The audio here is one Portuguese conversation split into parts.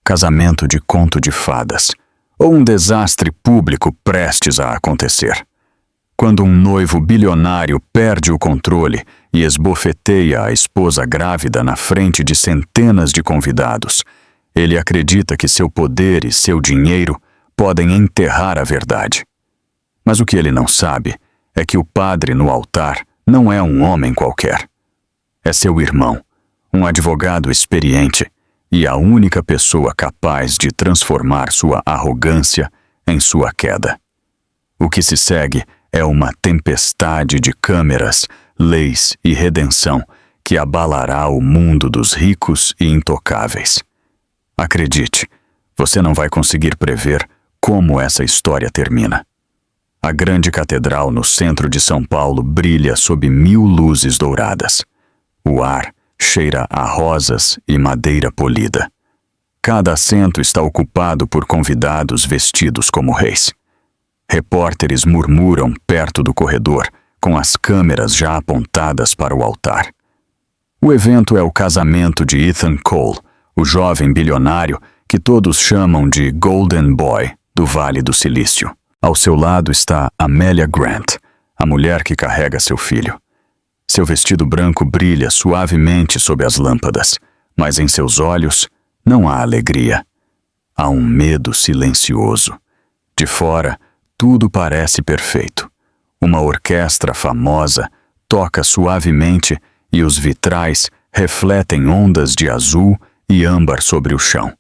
casamento de conto de fadas, ou um desastre público prestes a acontecer. Quando um noivo bilionário perde o controle e esbofeteia a esposa grávida na frente de centenas de convidados, ele acredita que seu poder e seu dinheiro podem enterrar a verdade. Mas o que ele não sabe é que o padre no altar não é um homem qualquer. É seu irmão, um advogado experiente e a única pessoa capaz de transformar sua arrogância em sua queda. O que se segue é uma tempestade de câmeras, leis e redenção que abalará o mundo dos ricos e intocáveis. Acredite, você não vai conseguir prever como essa história termina. A grande catedral no centro de São Paulo brilha sob 1000 luzes douradas. O ar cheira a rosas e madeira polida. Cada assento está ocupado por convidados vestidos como reis. Repórteres murmuram perto do corredor, com as câmeras já apontadas para o altar. O evento é o casamento de Ethan Cole, o jovem bilionário que todos chamam de Golden Boy do Vale do Silício. Ao seu lado está Amelia Grant, a mulher que carrega seu filho. Seu vestido branco brilha suavemente sob as lâmpadas, mas em seus olhos não há alegria. Há um medo silencioso. De fora, tudo parece perfeito. Uma orquestra famosa toca suavemente e os vitrais refletem ondas de azul e âmbar sobre o chão.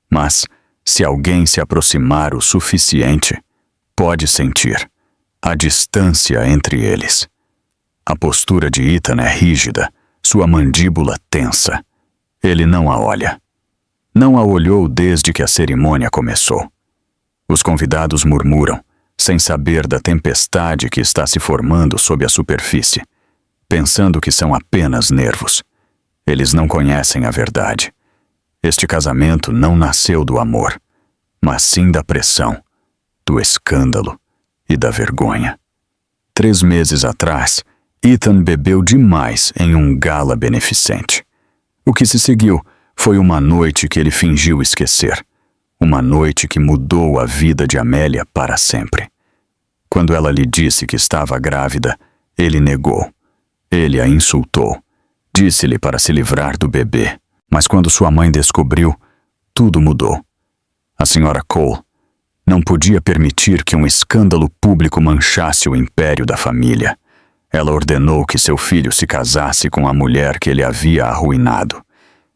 Mas, se alguém se aproximar o suficiente, pode sentir a distância entre eles. A postura de Ethan é rígida, sua mandíbula tensa. Ele não a olha. Não a olhou desde que a cerimônia começou. Os convidados murmuram, sem saber da tempestade que está se formando sob a superfície, pensando que são apenas nervos. Eles não conhecem a verdade. Este casamento não nasceu do amor, mas sim da pressão, do escândalo e da vergonha. 3 meses atrás, Ethan bebeu demais em um gala beneficente. O que se seguiu foi uma noite que ele fingiu esquecer. Uma noite que mudou a vida de Amélia para sempre. Quando ela lhe disse que estava grávida, ele negou. Ele a insultou. Disse-lhe para se livrar do bebê. Mas quando sua mãe descobriu, tudo mudou. A senhora Cole não podia permitir que um escândalo público manchasse o império da família. Ela ordenou que seu filho se casasse com a mulher que ele havia arruinado.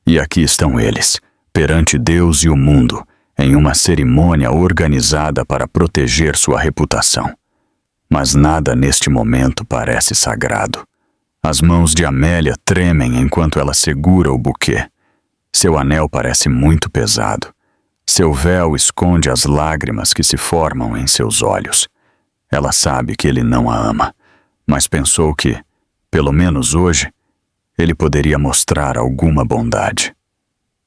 E aqui estão eles, perante Deus e o mundo, em uma cerimônia organizada para proteger sua reputação. Mas nada neste momento parece sagrado. As mãos de Amélia tremem enquanto ela segura o buquê. Seu anel parece muito pesado. Seu véu esconde as lágrimas que se formam em seus olhos. Ela sabe que ele não a ama, mas pensou que, pelo menos hoje, ele poderia mostrar alguma bondade.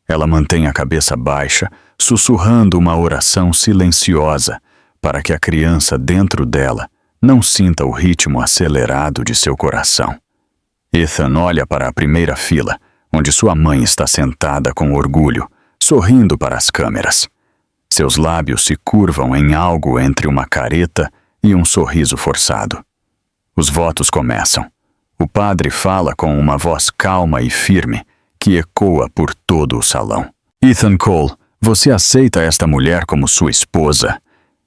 Ela mantém a cabeça baixa, sussurrando uma oração silenciosa para que a criança dentro dela não sinta o ritmo acelerado de seu coração. Ethan olha para a primeira fila, onde sua mãe está sentada com orgulho, sorrindo para as câmeras. Seus lábios se curvam em algo entre uma careta e um sorriso forçado. Os votos começam. O padre fala com uma voz calma e firme que ecoa por todo o salão. Ethan Cole, você aceita esta mulher como sua esposa?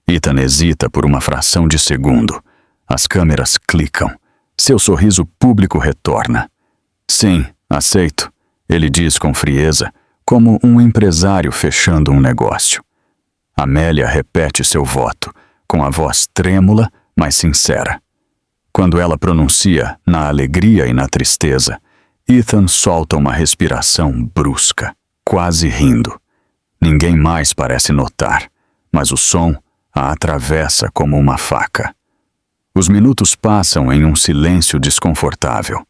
Ethan hesita por uma fração de segundo. As câmeras clicam. Seu sorriso público retorna. Sim, aceito, ele diz com frieza, como um empresário fechando um negócio. Amélia repete seu voto, com a voz trêmula, mas sincera. Quando ela pronuncia na alegria e na tristeza, Ethan solta uma respiração brusca, quase rindo. Ninguém mais parece notar, mas o som a atravessa como uma faca. Os minutos passam em um silêncio desconfortável.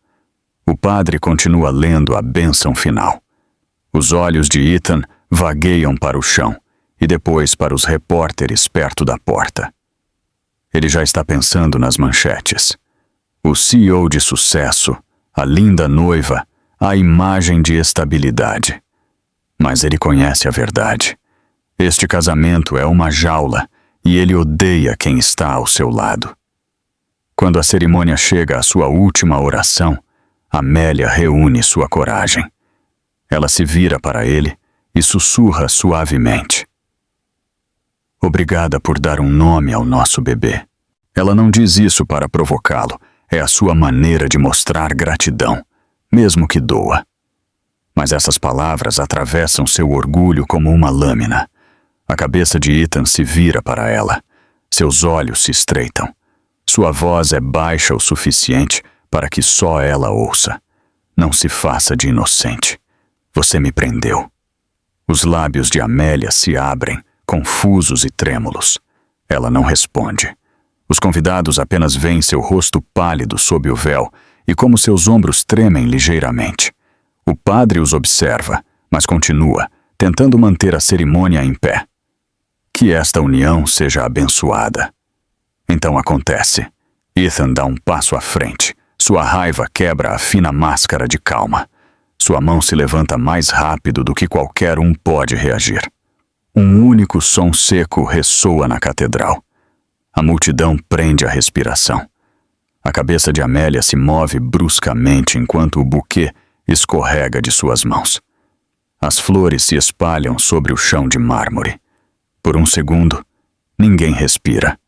O padre continua lendo a bênção final. Os olhos de Ethan vagueiam para o chão e depois para os repórteres perto da porta. Ele já está pensando nas manchetes. O CEO de sucesso, a linda noiva, a imagem de estabilidade. Mas ele conhece a verdade. Este casamento é uma jaula e ele odeia quem está ao seu lado. Quando a cerimônia chega à sua última oração, Amélia reúne sua coragem. Ela se vira para ele e sussurra suavemente: "Obrigada por dar um nome ao nosso bebê." Ela não diz isso para provocá-lo, é a sua maneira de mostrar gratidão, mesmo que doa. Mas essas palavras atravessam seu orgulho como uma lâmina. A cabeça de Ethan se vira para ela. Seus olhos se estreitam. Sua voz é baixa o suficiente para que só ela ouça. "Não se faça de inocente. Você me prendeu." Os lábios de Amélia se abrem, confusos e trêmulos. Ela não responde. Os convidados apenas veem seu rosto pálido sob o véu e como seus ombros tremem ligeiramente. O padre os observa, mas continua, tentando manter a cerimônia em pé. Que esta união seja abençoada. Então acontece. Ethan dá um passo à frente. Sua raiva quebra a fina máscara de calma. Sua mão se levanta mais rápido do que qualquer um pode reagir. Um único som seco ressoa na catedral. A multidão prende a respiração. A cabeça de Amélia se move bruscamente enquanto o buquê escorrega de suas mãos. As flores se espalham sobre o chão de mármore. Por um segundo, ninguém respira.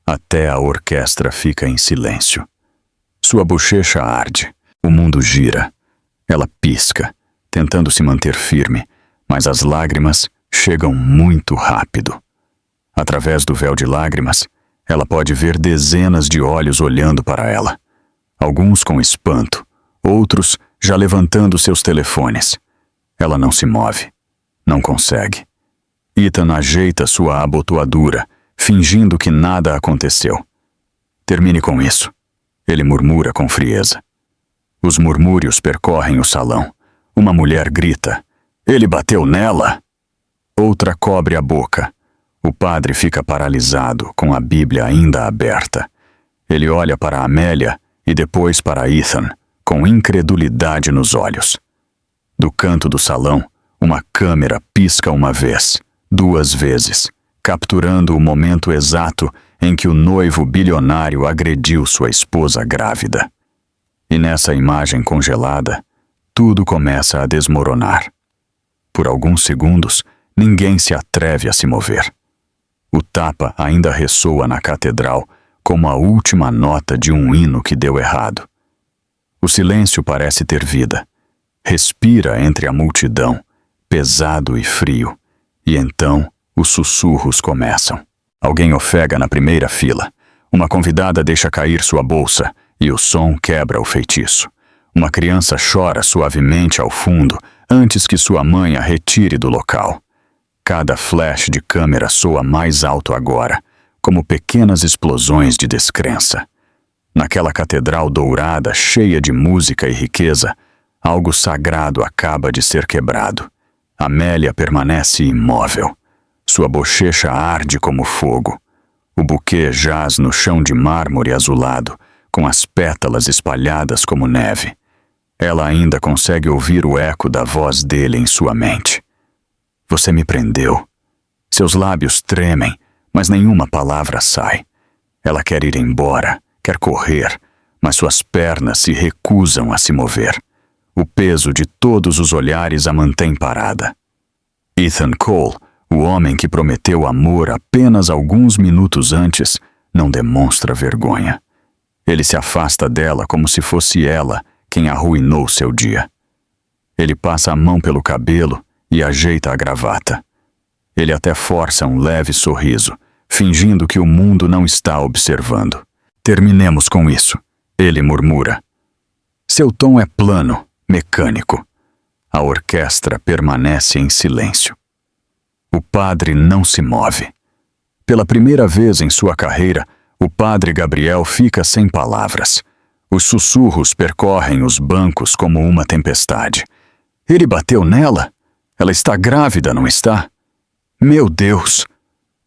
Até a orquestra fica em silêncio. Sua bochecha arde. O mundo gira. Ela pisca, tentando se manter firme, mas as lágrimas chegam muito rápido. Através do véu de lágrimas, ela pode ver dezenas de olhos olhando para ela. Alguns com espanto, outros já levantando seus telefones. Ela não se move. Não consegue. Ethan ajeita sua abotoadura, fingindo que nada aconteceu. "Termine com isso", ele murmura com frieza. Os murmúrios percorrem o salão. Uma mulher grita: "Ele bateu nela!" Outra cobre a boca. O padre fica paralisado, com a Bíblia ainda aberta. Ele olha para Amélia e depois para Ethan, com incredulidade nos olhos. Do canto do salão, uma câmera pisca uma vez, 2 vezes, capturando o momento exato em que o noivo bilionário agrediu sua esposa grávida. E nessa imagem congelada, tudo começa a desmoronar. Por alguns segundos, ninguém se atreve a se mover. O tapa ainda ressoa na catedral como a última nota de um hino que deu errado. O silêncio parece ter vida. Respira entre a multidão, pesado e frio, e então os sussurros começam. Alguém ofega na primeira fila. Uma convidada deixa cair sua bolsa e o som quebra o feitiço. Uma criança chora suavemente ao fundo antes que sua mãe a retire do local. Cada flash de câmera soa mais alto agora, como pequenas explosões de descrença. Naquela catedral dourada cheia de música e riqueza, algo sagrado acaba de ser quebrado. Amélia permanece imóvel. Sua bochecha arde como fogo. O buquê jaz no chão de mármore azulado, com as pétalas espalhadas como neve. Ela ainda consegue ouvir o eco da voz dele em sua mente. "Você me prendeu." Seus lábios tremem, mas nenhuma palavra sai. Ela quer ir embora, quer correr, mas suas pernas se recusam a se mover. O peso de todos os olhares a mantém parada. Ethan Cole, o homem que prometeu amor apenas alguns minutos antes, não demonstra vergonha. Ele se afasta dela como se fosse ela quem arruinou seu dia. Ele passa a mão pelo cabelo e ajeita a gravata. Ele até força um leve sorriso, fingindo que o mundo não está observando. "Terminemos com isso", ele murmura. Seu tom é plano, mecânico. A orquestra permanece em silêncio. O padre não se move. Pela primeira vez em sua carreira, o padre Gabriel fica sem palavras. Os sussurros percorrem os bancos como uma tempestade. "Ele bateu nela? Ela está grávida, não está? Meu Deus!"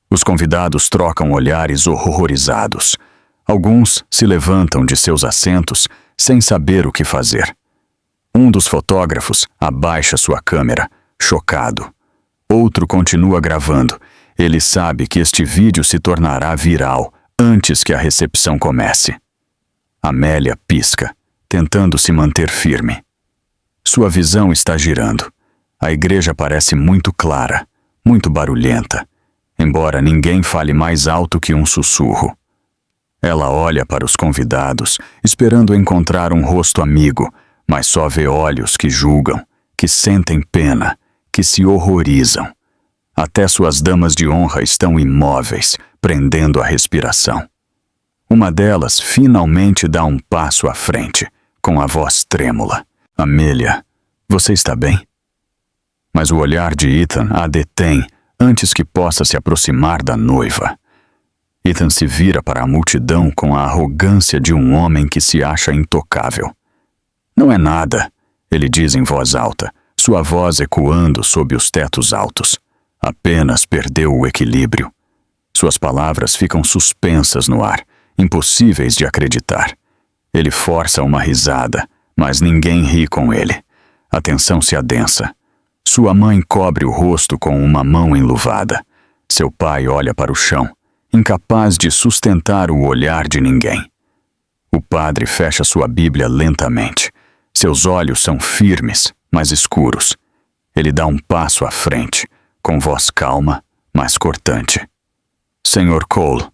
Os convidados trocam olhares horrorizados. Alguns se levantam de seus assentos sem saber o que fazer. Um dos fotógrafos abaixa sua câmera, chocado. Outro continua gravando. Ele sabe que este vídeo se tornará viral antes que a recepção comece. Amélia pisca, tentando se manter firme. Sua visão está girando. A igreja parece muito clara, muito barulhenta, embora ninguém fale mais alto que um sussurro. Ela olha para os convidados, esperando encontrar um rosto amigo, mas só vê olhos que julgam, que sentem pena, que se horrorizam. Até suas damas de honra estão imóveis, prendendo a respiração. Uma delas finalmente dá um passo à frente, com a voz trêmula. Amélia, você está bem? Mas o olhar de Ethan a detém antes que possa se aproximar da noiva. Ethan se vira para a multidão com a arrogância de um homem que se acha intocável. Não é nada, ele diz em voz alta, sua voz ecoando sob os tetos altos. Apenas perdeu o equilíbrio. Suas palavras ficam suspensas no ar, impossíveis de acreditar. Ele força uma risada, mas ninguém ri com ele. A tensão se adensa. Sua mãe cobre o rosto com uma mão enluvada. Seu pai olha para o chão, incapaz de sustentar o olhar de ninguém. O padre fecha sua Bíblia lentamente. Seus olhos são firmes, mas escuros. Ele dá um passo à frente, com voz calma, mas cortante. Senhor Cole,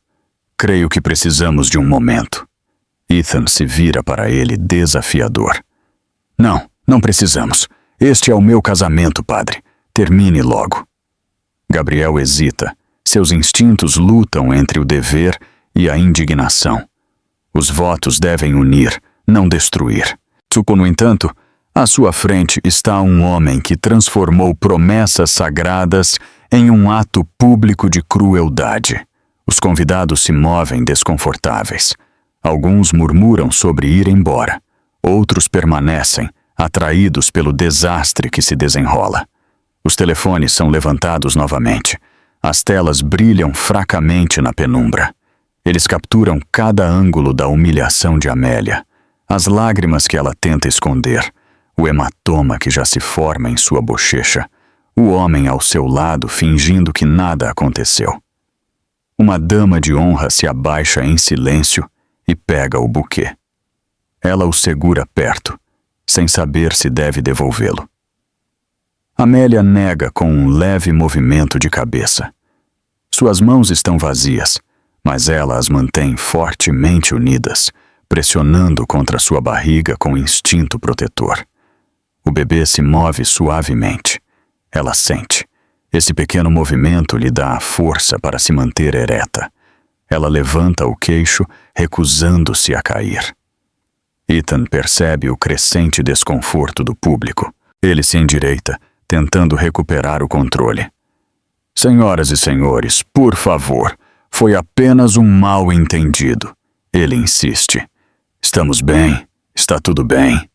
creio que precisamos de um momento. Ethan se vira para ele desafiador. Não precisamos. Este é o meu casamento, padre. Termine logo. Gabriel hesita. Seus instintos lutam entre o dever e a indignação. Os votos devem unir, não destruir. Tsuko, no entanto, à sua frente está um homem que transformou promessas sagradas em um ato público de crueldade. Os convidados se movem desconfortáveis. Alguns murmuram sobre ir embora. Outros permanecem, atraídos pelo desastre que se desenrola. Os telefones são levantados novamente. As telas brilham fracamente na penumbra. Eles capturam cada ângulo da humilhação de Amélia, as lágrimas que ela tenta esconder, o hematoma que já se forma em sua bochecha, o homem ao seu lado fingindo que nada aconteceu. Uma dama de honra se abaixa em silêncio e pega o buquê. Ela o segura perto, sem saber se deve devolvê-lo. Amélia nega com um leve movimento de cabeça. Suas mãos estão vazias, mas ela as mantém fortemente unidas, pressionando contra sua barriga com instinto protetor. O bebê se move suavemente. Ela sente. Esse pequeno movimento lhe dá a força para se manter ereta. Ela levanta o queixo, recusando-se a cair. Ethan percebe o crescente desconforto do público. Ele se endireita, tentando recuperar o controle. Senhoras e senhores, por favor, foi apenas um mal-entendido. Ele insiste. Estamos bem, está tudo bem.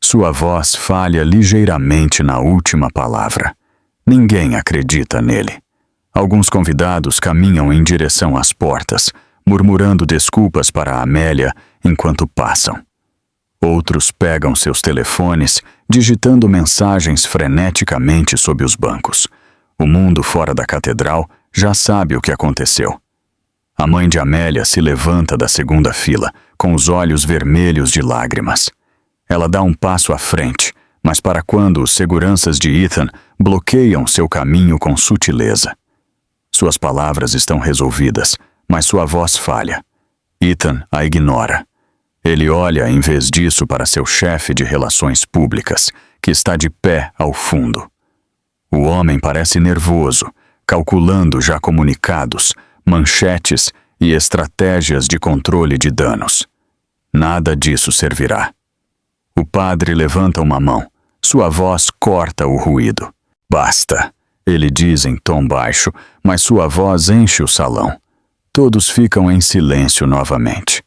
Sua voz falha ligeiramente na última palavra. Ninguém acredita nele. Alguns convidados caminham em direção às portas, murmurando desculpas para Amélia enquanto passam. Outros pegam seus telefones, digitando mensagens freneticamente sob os bancos. O mundo fora da catedral já sabe o que aconteceu. A mãe de Amélia se levanta da segunda fila, com os olhos vermelhos de lágrimas. Ela dá um passo à frente, mas para quando os seguranças de Ethan bloqueiam seu caminho com sutileza. Suas palavras estão resolvidas, mas sua voz falha. Ethan a ignora. Ele olha em vez disso para seu chefe de relações públicas, que está de pé ao fundo. O homem parece nervoso, calculando já comunicados, manchetes e estratégias de controle de danos. Nada disso servirá. O padre levanta uma mão. Sua voz corta o ruído. Basta, ele diz em tom baixo, mas sua voz enche o salão. Todos ficam em silêncio novamente.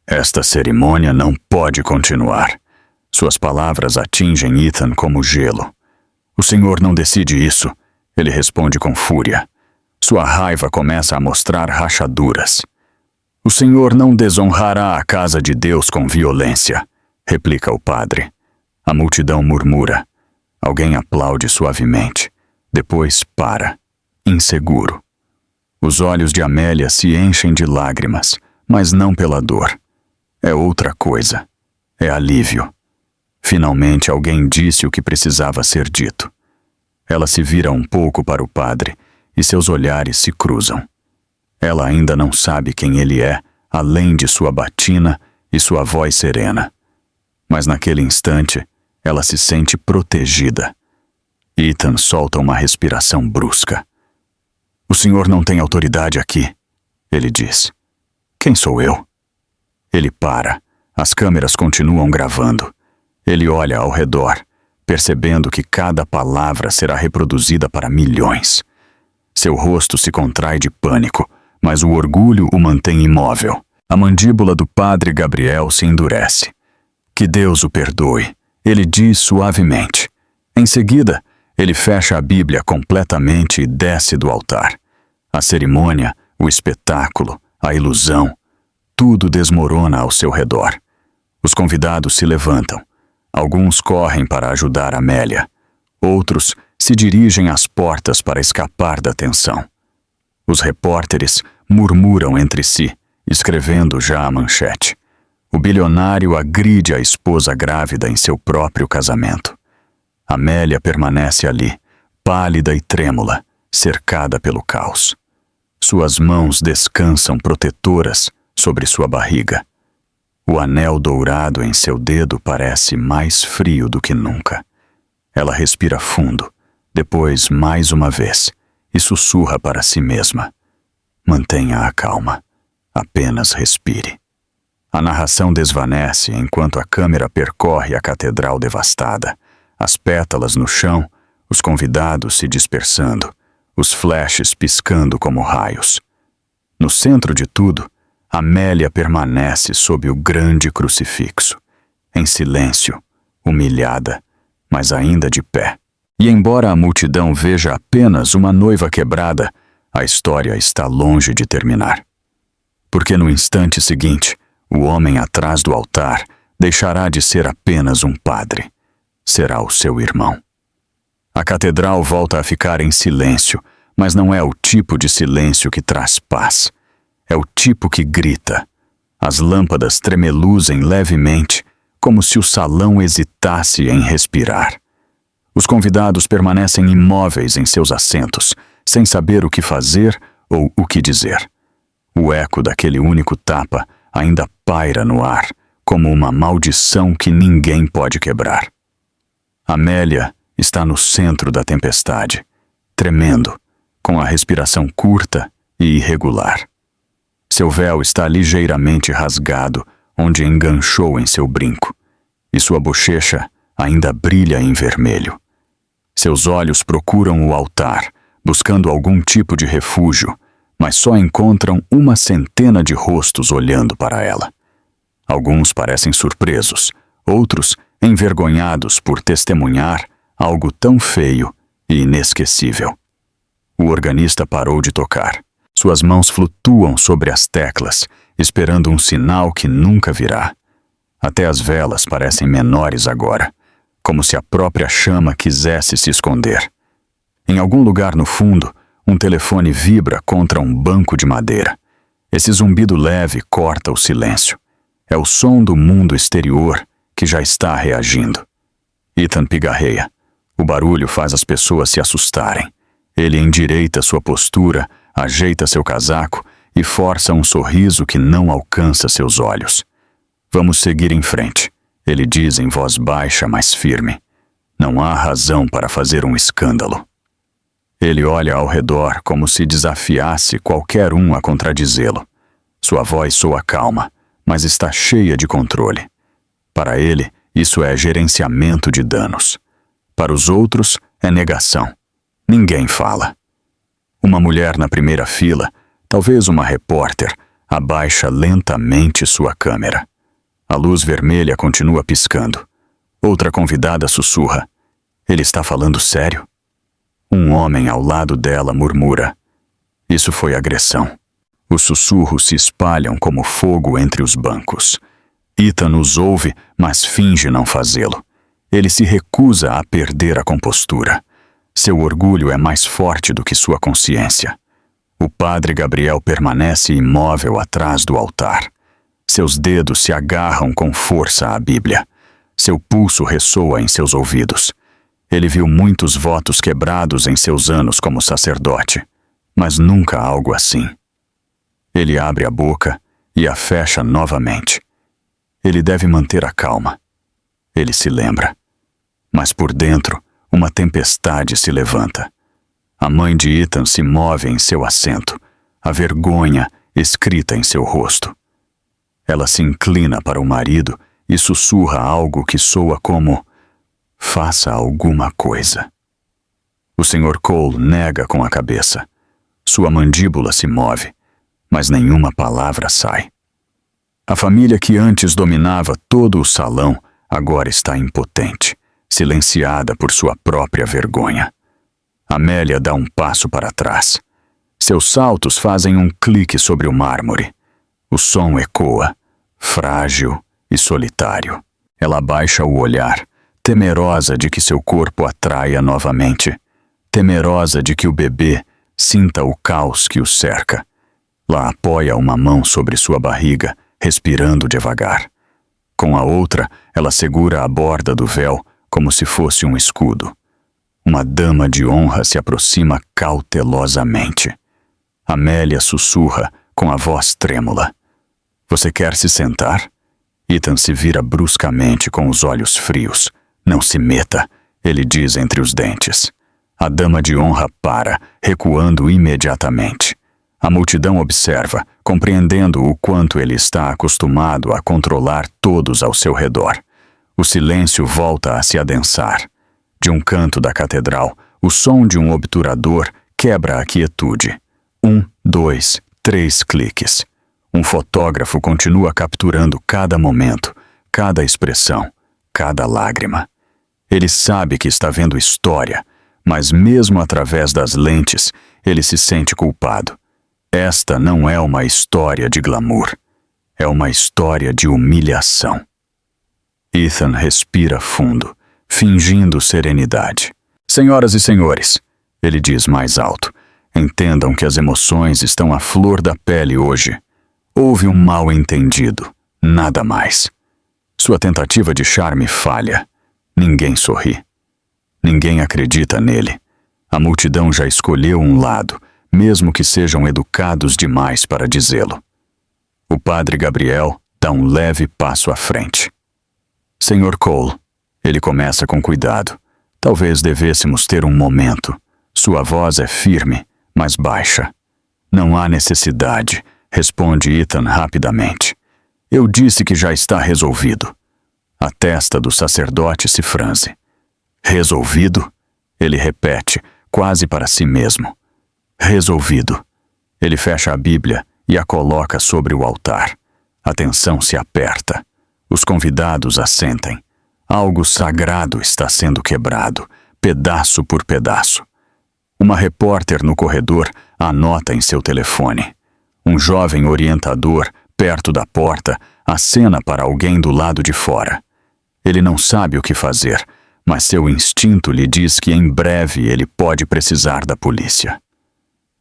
Esta cerimônia não pode continuar. Suas palavras atingem Ethan como gelo. O senhor não decide isso, ele responde com fúria. Sua raiva começa a mostrar rachaduras. O senhor não desonrará a casa de Deus com violência, replica o padre. A multidão murmura. Alguém aplaude suavemente. Depois para, inseguro. Os olhos de Amélia se enchem de lágrimas, mas não pela dor. É outra coisa. É alívio. Finalmente alguém disse o que precisava ser dito. Ela se vira um pouco para o padre e seus olhares se cruzam. Ela ainda não sabe quem ele é, além de sua batina e sua voz serena. Mas naquele instante, ela se sente protegida. Ethan solta uma respiração brusca. "O senhor não tem autoridade aqui", ele diz. "Quem sou eu?" Ele para. As câmeras continuam gravando. Ele olha ao redor, percebendo que cada palavra será reproduzida para milhões. Seu rosto se contrai de pânico, mas o orgulho o mantém imóvel. A mandíbula do padre Gabriel se endurece. "Que Deus o perdoe", ele diz suavemente. Em seguida, ele fecha a Bíblia completamente e desce do altar. A cerimônia, o espetáculo, a ilusão, tudo desmorona ao seu redor. Os convidados se levantam. Alguns correm para ajudar Amélia. Outros se dirigem às portas para escapar da tensão. Os repórteres murmuram entre si, escrevendo já a manchete. O bilionário agride a esposa grávida em seu próprio casamento. Amélia permanece ali, pálida e trêmula, cercada pelo caos. Suas mãos descansam protetoras sobre sua barriga. O anel dourado em seu dedo parece mais frio do que nunca. Ela respira fundo, depois mais uma vez, e sussurra para si mesma. Mantenha a calma. Apenas respire. A narração desvanece enquanto a câmera percorre a catedral devastada, as pétalas no chão, os convidados se dispersando, os flashes piscando como raios. No centro de tudo, Amélia permanece sob o grande crucifixo, em silêncio, humilhada, mas ainda de pé. E embora a multidão veja apenas uma noiva quebrada, a história está longe de terminar. Porque no instante seguinte, o homem atrás do altar deixará de ser apenas um padre. Será o seu irmão. A catedral volta a ficar em silêncio, mas não é o tipo de silêncio que traz paz. É o tipo que grita. As lâmpadas tremeluzem levemente, como se o salão hesitasse em respirar. Os convidados permanecem imóveis em seus assentos, sem saber o que fazer ou o que dizer. O eco daquele único tapa ainda paira no ar, como uma maldição que ninguém pode quebrar. Amélia está no centro da tempestade, tremendo, com a respiração curta e irregular. Seu véu está ligeiramente rasgado, onde enganchou em seu brinco, e sua bochecha ainda brilha em vermelho. Seus olhos procuram o altar, buscando algum tipo de refúgio, mas só encontram uma centena de rostos olhando para ela. Alguns parecem surpresos, outros envergonhados por testemunhar algo tão feio e inesquecível. O organista parou de tocar. Suas mãos flutuam sobre as teclas, esperando um sinal que nunca virá. Até as velas parecem menores agora, como se a própria chama quisesse se esconder. Em algum lugar no fundo, um telefone vibra contra um banco de madeira. Esse zumbido leve corta o silêncio. É o som do mundo exterior que já está reagindo. Ethan pigarreia. O barulho faz as pessoas se assustarem. Ele endireita sua postura, ajeita seu casaco e força um sorriso que não alcança seus olhos. "Vamos seguir em frente", ele diz em voz baixa, mas firme. "Não há razão para fazer um escândalo." Ele olha ao redor como se desafiasse qualquer um a contradizê-lo. Sua voz soa calma, mas está cheia de controle. Para ele, isso é gerenciamento de danos. Para os outros, é negação. Ninguém fala. Uma mulher na primeira fila, talvez uma repórter, abaixa lentamente sua câmera. A luz vermelha continua piscando. Outra convidada sussurra. "Ele está falando sério?" Um homem ao lado dela murmura. Isso foi agressão. Os sussurros se espalham como fogo entre os bancos. Ethan os ouve, mas finge não fazê-lo. Ele se recusa a perder a compostura. Seu orgulho é mais forte do que sua consciência. O padre Gabriel permanece imóvel atrás do altar. Seus dedos se agarram com força à Bíblia. Seu pulso ressoa em seus ouvidos. Ele viu muitos votos quebrados em seus anos como sacerdote, mas nunca algo assim. Ele abre a boca e a fecha novamente. Ele deve manter a calma. Ele se lembra. Mas por dentro, uma tempestade se levanta. A mãe de Ethan se move em seu assento, a vergonha escrita em seu rosto. Ela se inclina para o marido e sussurra algo que soa como: faça alguma coisa. O Sr. Cole nega com a cabeça. Sua mandíbula se move, mas nenhuma palavra sai. A família que antes dominava todo o salão agora está impotente, silenciada por sua própria vergonha. Amélia dá um passo para trás. Seus saltos fazem um clique sobre o mármore. O som ecoa, frágil e solitário. Ela baixa o olhar, temerosa de que seu corpo atraia novamente, temerosa de que o bebê sinta o caos que o cerca. Lá apoia uma mão sobre sua barriga, respirando devagar. Com a outra, ela segura a borda do véu como se fosse um escudo. Uma dama de honra se aproxima cautelosamente. Amélia sussurra com a voz trêmula: você quer se sentar? Ethan se vira bruscamente com os olhos frios. Não se meta, ele diz entre os dentes. A dama de honra para, recuando imediatamente. A multidão observa, compreendendo o quanto ele está acostumado a controlar todos ao seu redor. O silêncio volta a se adensar. De um canto da catedral, o som de um obturador quebra a quietude. 1, 2, 3 cliques. Um fotógrafo continua capturando cada momento, cada expressão, cada lágrima. Ele sabe que está vendo história, mas mesmo através das lentes, ele se sente culpado. Esta não é uma história de glamour. É uma história de humilhação. Ethan respira fundo, fingindo serenidade. Senhoras e senhores, ele diz mais alto, entendam que as emoções estão à flor da pele hoje. Houve um mal-entendido, nada mais. Sua tentativa de charme falha. Ninguém sorri. Ninguém acredita nele. A multidão já escolheu um lado, mesmo que sejam educados demais para dizê-lo. O padre Gabriel dá um leve passo à frente. Sr. Cole, ele começa com cuidado. Talvez devêssemos ter um momento. Sua voz é firme, mas baixa. Não há necessidade, responde Ethan rapidamente. Eu disse que já está resolvido. A testa do sacerdote se franze. Resolvido? Ele repete, quase para si mesmo. Resolvido. Ele fecha a Bíblia e a coloca sobre o altar. A tensão se aperta. Os convidados assentem. Algo sagrado está sendo quebrado, pedaço por pedaço. Uma repórter no corredor anota em seu telefone. Um jovem orientador, perto da porta, acena para alguém do lado de fora. Ele não sabe o que fazer, mas seu instinto lhe diz que em breve ele pode precisar da polícia.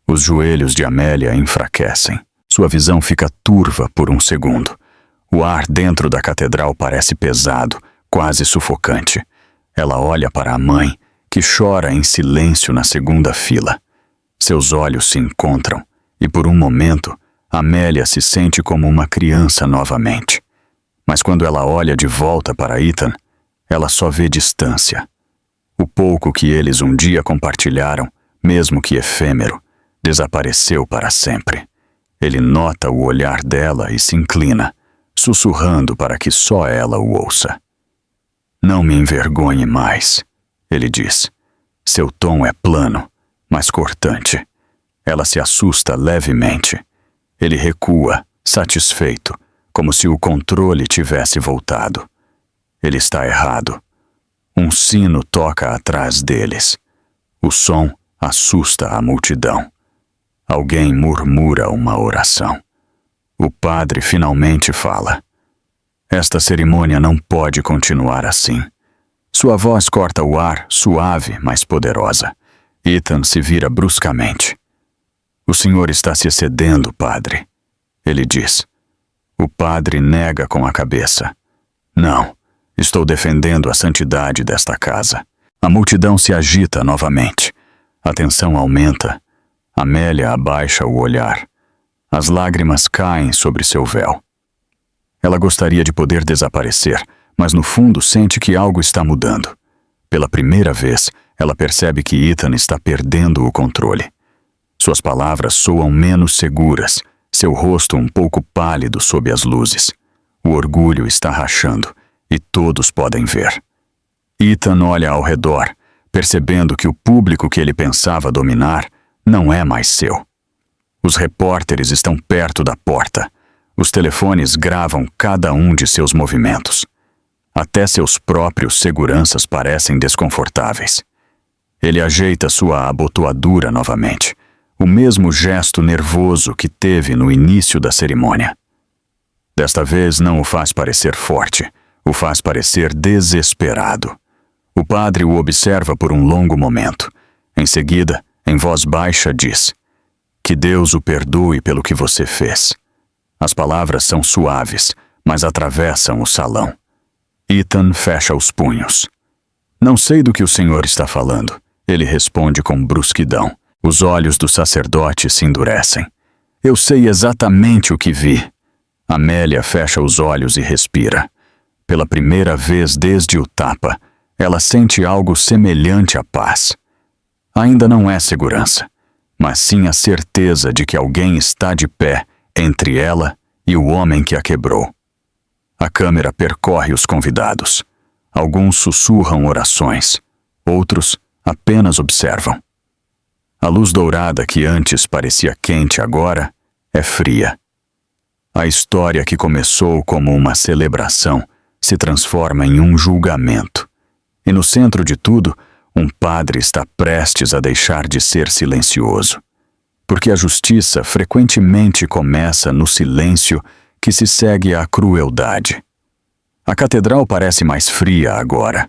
Os joelhos de Amélia enfraquecem. Sua visão fica turva por um segundo. O ar dentro da catedral parece pesado, quase sufocante. Ela olha para a mãe, que chora em silêncio na segunda fila. Seus olhos se encontram, e por um momento, Amélia se sente como uma criança novamente. Mas quando ela olha de volta para Ethan, ela só vê distância. O pouco que eles um dia compartilharam, mesmo que efêmero, desapareceu para sempre. Ele nota o olhar dela e se inclina, sussurrando para que só ela o ouça. Não me envergonhe mais, ele diz. Seu tom é plano, mas cortante. Ela se assusta levemente. Ele recua, satisfeito, como se o controle tivesse voltado. Ele está errado. Um sino toca atrás deles. O som assusta a multidão. Alguém murmura uma oração. O padre finalmente fala. Esta cerimônia não pode continuar assim. Sua voz corta o ar, suave, mas poderosa. Ethan se vira bruscamente. O senhor está se excedendo, padre. Ele diz. O padre nega com a cabeça. Não, estou defendendo a santidade desta casa. A multidão se agita novamente. A tensão aumenta. Amélia abaixa o olhar. As lágrimas caem sobre seu véu. Ela gostaria de poder desaparecer, mas no fundo sente que algo está mudando. Pela primeira vez, ela percebe que Ethan está perdendo o controle. Suas palavras soam menos seguras, seu rosto um pouco pálido sob as luzes. O orgulho está rachando, e todos podem ver. Ethan olha ao redor, percebendo que o público que ele pensava dominar não é mais seu. Os repórteres estão perto da porta. Os telefones gravam cada um de seus movimentos. Até seus próprios seguranças parecem desconfortáveis. Ele ajeita sua abotoadura novamente, o mesmo gesto nervoso que teve no início da cerimônia. Desta vez não o faz parecer forte, o faz parecer desesperado. O padre o observa por um longo momento. Em seguida, em voz baixa, diz: "Que Deus o perdoe pelo que você fez." As palavras são suaves, mas atravessam o salão. Ethan fecha os punhos. "Não sei do que o senhor está falando," ele responde com brusquidão. Os olhos do sacerdote se endurecem. "Eu sei exatamente o que vi." Amélia fecha os olhos e respira. Pela primeira vez desde o tapa, ela sente algo semelhante à paz. Ainda não é segurança, mas sim a certeza de que alguém está de pé entre ela e o homem que a quebrou. A câmera percorre os convidados. Alguns sussurram orações, outros apenas observam. A luz dourada que antes parecia quente agora é fria. A história que começou como uma celebração se transforma em um julgamento. E no centro de tudo, um padre está prestes a deixar de ser silencioso. Porque a justiça frequentemente começa no silêncio que se segue à crueldade. A catedral parece mais fria agora.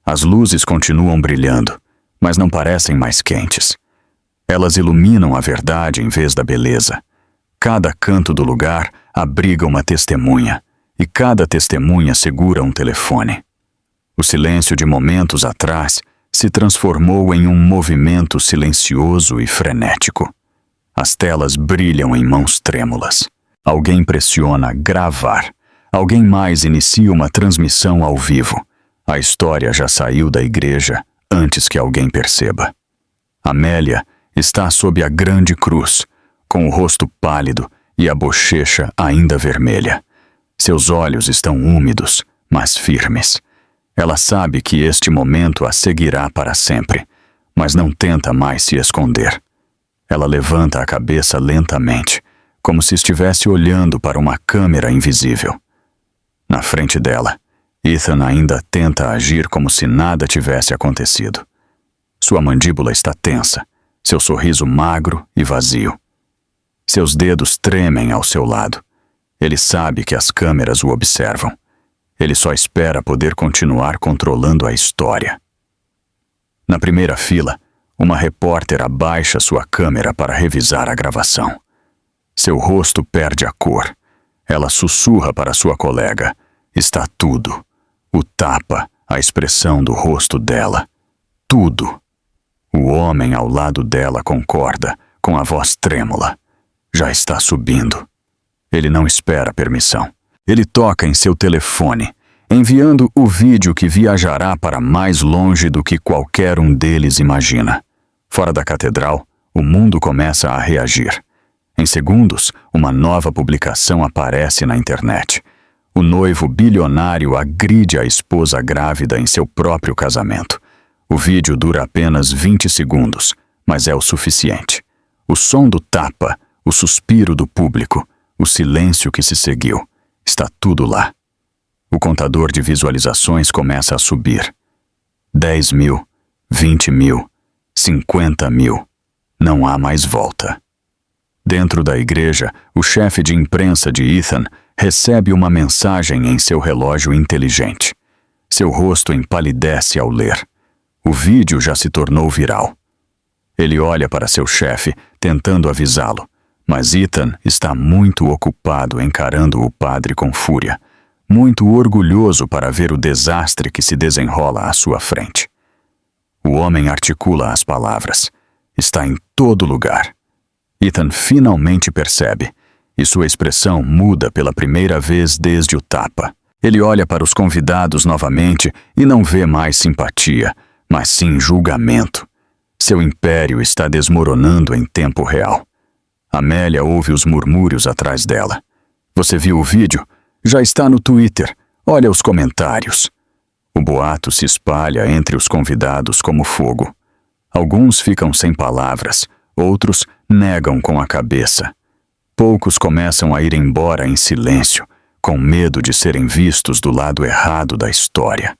As luzes continuam brilhando, mas não parecem mais quentes. Elas iluminam a verdade em vez da beleza. Cada canto do lugar abriga uma testemunha, e cada testemunha segura um telefone. O silêncio de momentos atrás se transformou em um movimento silencioso e frenético. As telas brilham em mãos trêmulas. Alguém pressiona gravar. Alguém mais inicia uma transmissão ao vivo. A história já saiu da igreja antes que alguém perceba. Amélia está sob a grande cruz, com o rosto pálido e a bochecha ainda vermelha. Seus olhos estão úmidos, mas firmes. Ela sabe que este momento a seguirá para sempre, mas não tenta mais se esconder. Ela levanta a cabeça lentamente, como se estivesse olhando para uma câmera invisível. Na frente dela, Ethan ainda tenta agir como se nada tivesse acontecido. Sua mandíbula está tensa, seu sorriso magro e vazio. Seus dedos tremem ao seu lado. Ele sabe que as câmeras o observam. Ele só espera poder continuar controlando a história. Na primeira fila, uma repórter abaixa sua câmera para revisar a gravação. Seu rosto perde a cor. Ela sussurra para sua colega. Está tudo. O tapa, a expressão do rosto dela. Tudo. O homem ao lado dela concorda, com a voz trêmula. Já está subindo. Ele não espera permissão. Ele toca em seu telefone, enviando o vídeo que viajará para mais longe do que qualquer um deles imagina. Fora da catedral, o mundo começa a reagir. Em segundos, uma nova publicação aparece na internet. O noivo bilionário agride a esposa grávida em seu próprio casamento. O vídeo dura apenas 20 segundos, mas é o suficiente. O som do tapa, o suspiro do público, o silêncio que se seguiu, está tudo lá. O contador de visualizações começa a subir. 10 mil, 20 mil, 50 mil. Não há mais volta. Dentro da igreja, o chefe de imprensa de Ethan recebe uma mensagem em seu relógio inteligente. Seu rosto empalidece ao ler. O vídeo já se tornou viral. Ele olha para seu chefe, tentando avisá-lo, mas Ethan está muito ocupado encarando o padre com fúria, muito orgulhoso para ver o desastre que se desenrola à sua frente. O homem articula as palavras. Está em todo lugar. Ethan finalmente percebe, e sua expressão muda pela primeira vez desde o tapa. Ele olha para os convidados novamente e não vê mais simpatia, mas sim julgamento. Seu império está desmoronando em tempo real. Amélia ouve os murmúrios atrás dela. Você viu o vídeo? Já está no Twitter. Olha os comentários. O boato se espalha entre os convidados como fogo. Alguns ficam sem palavras, outros negam com a cabeça. Poucos começam a ir embora em silêncio, com medo de serem vistos do lado errado da história.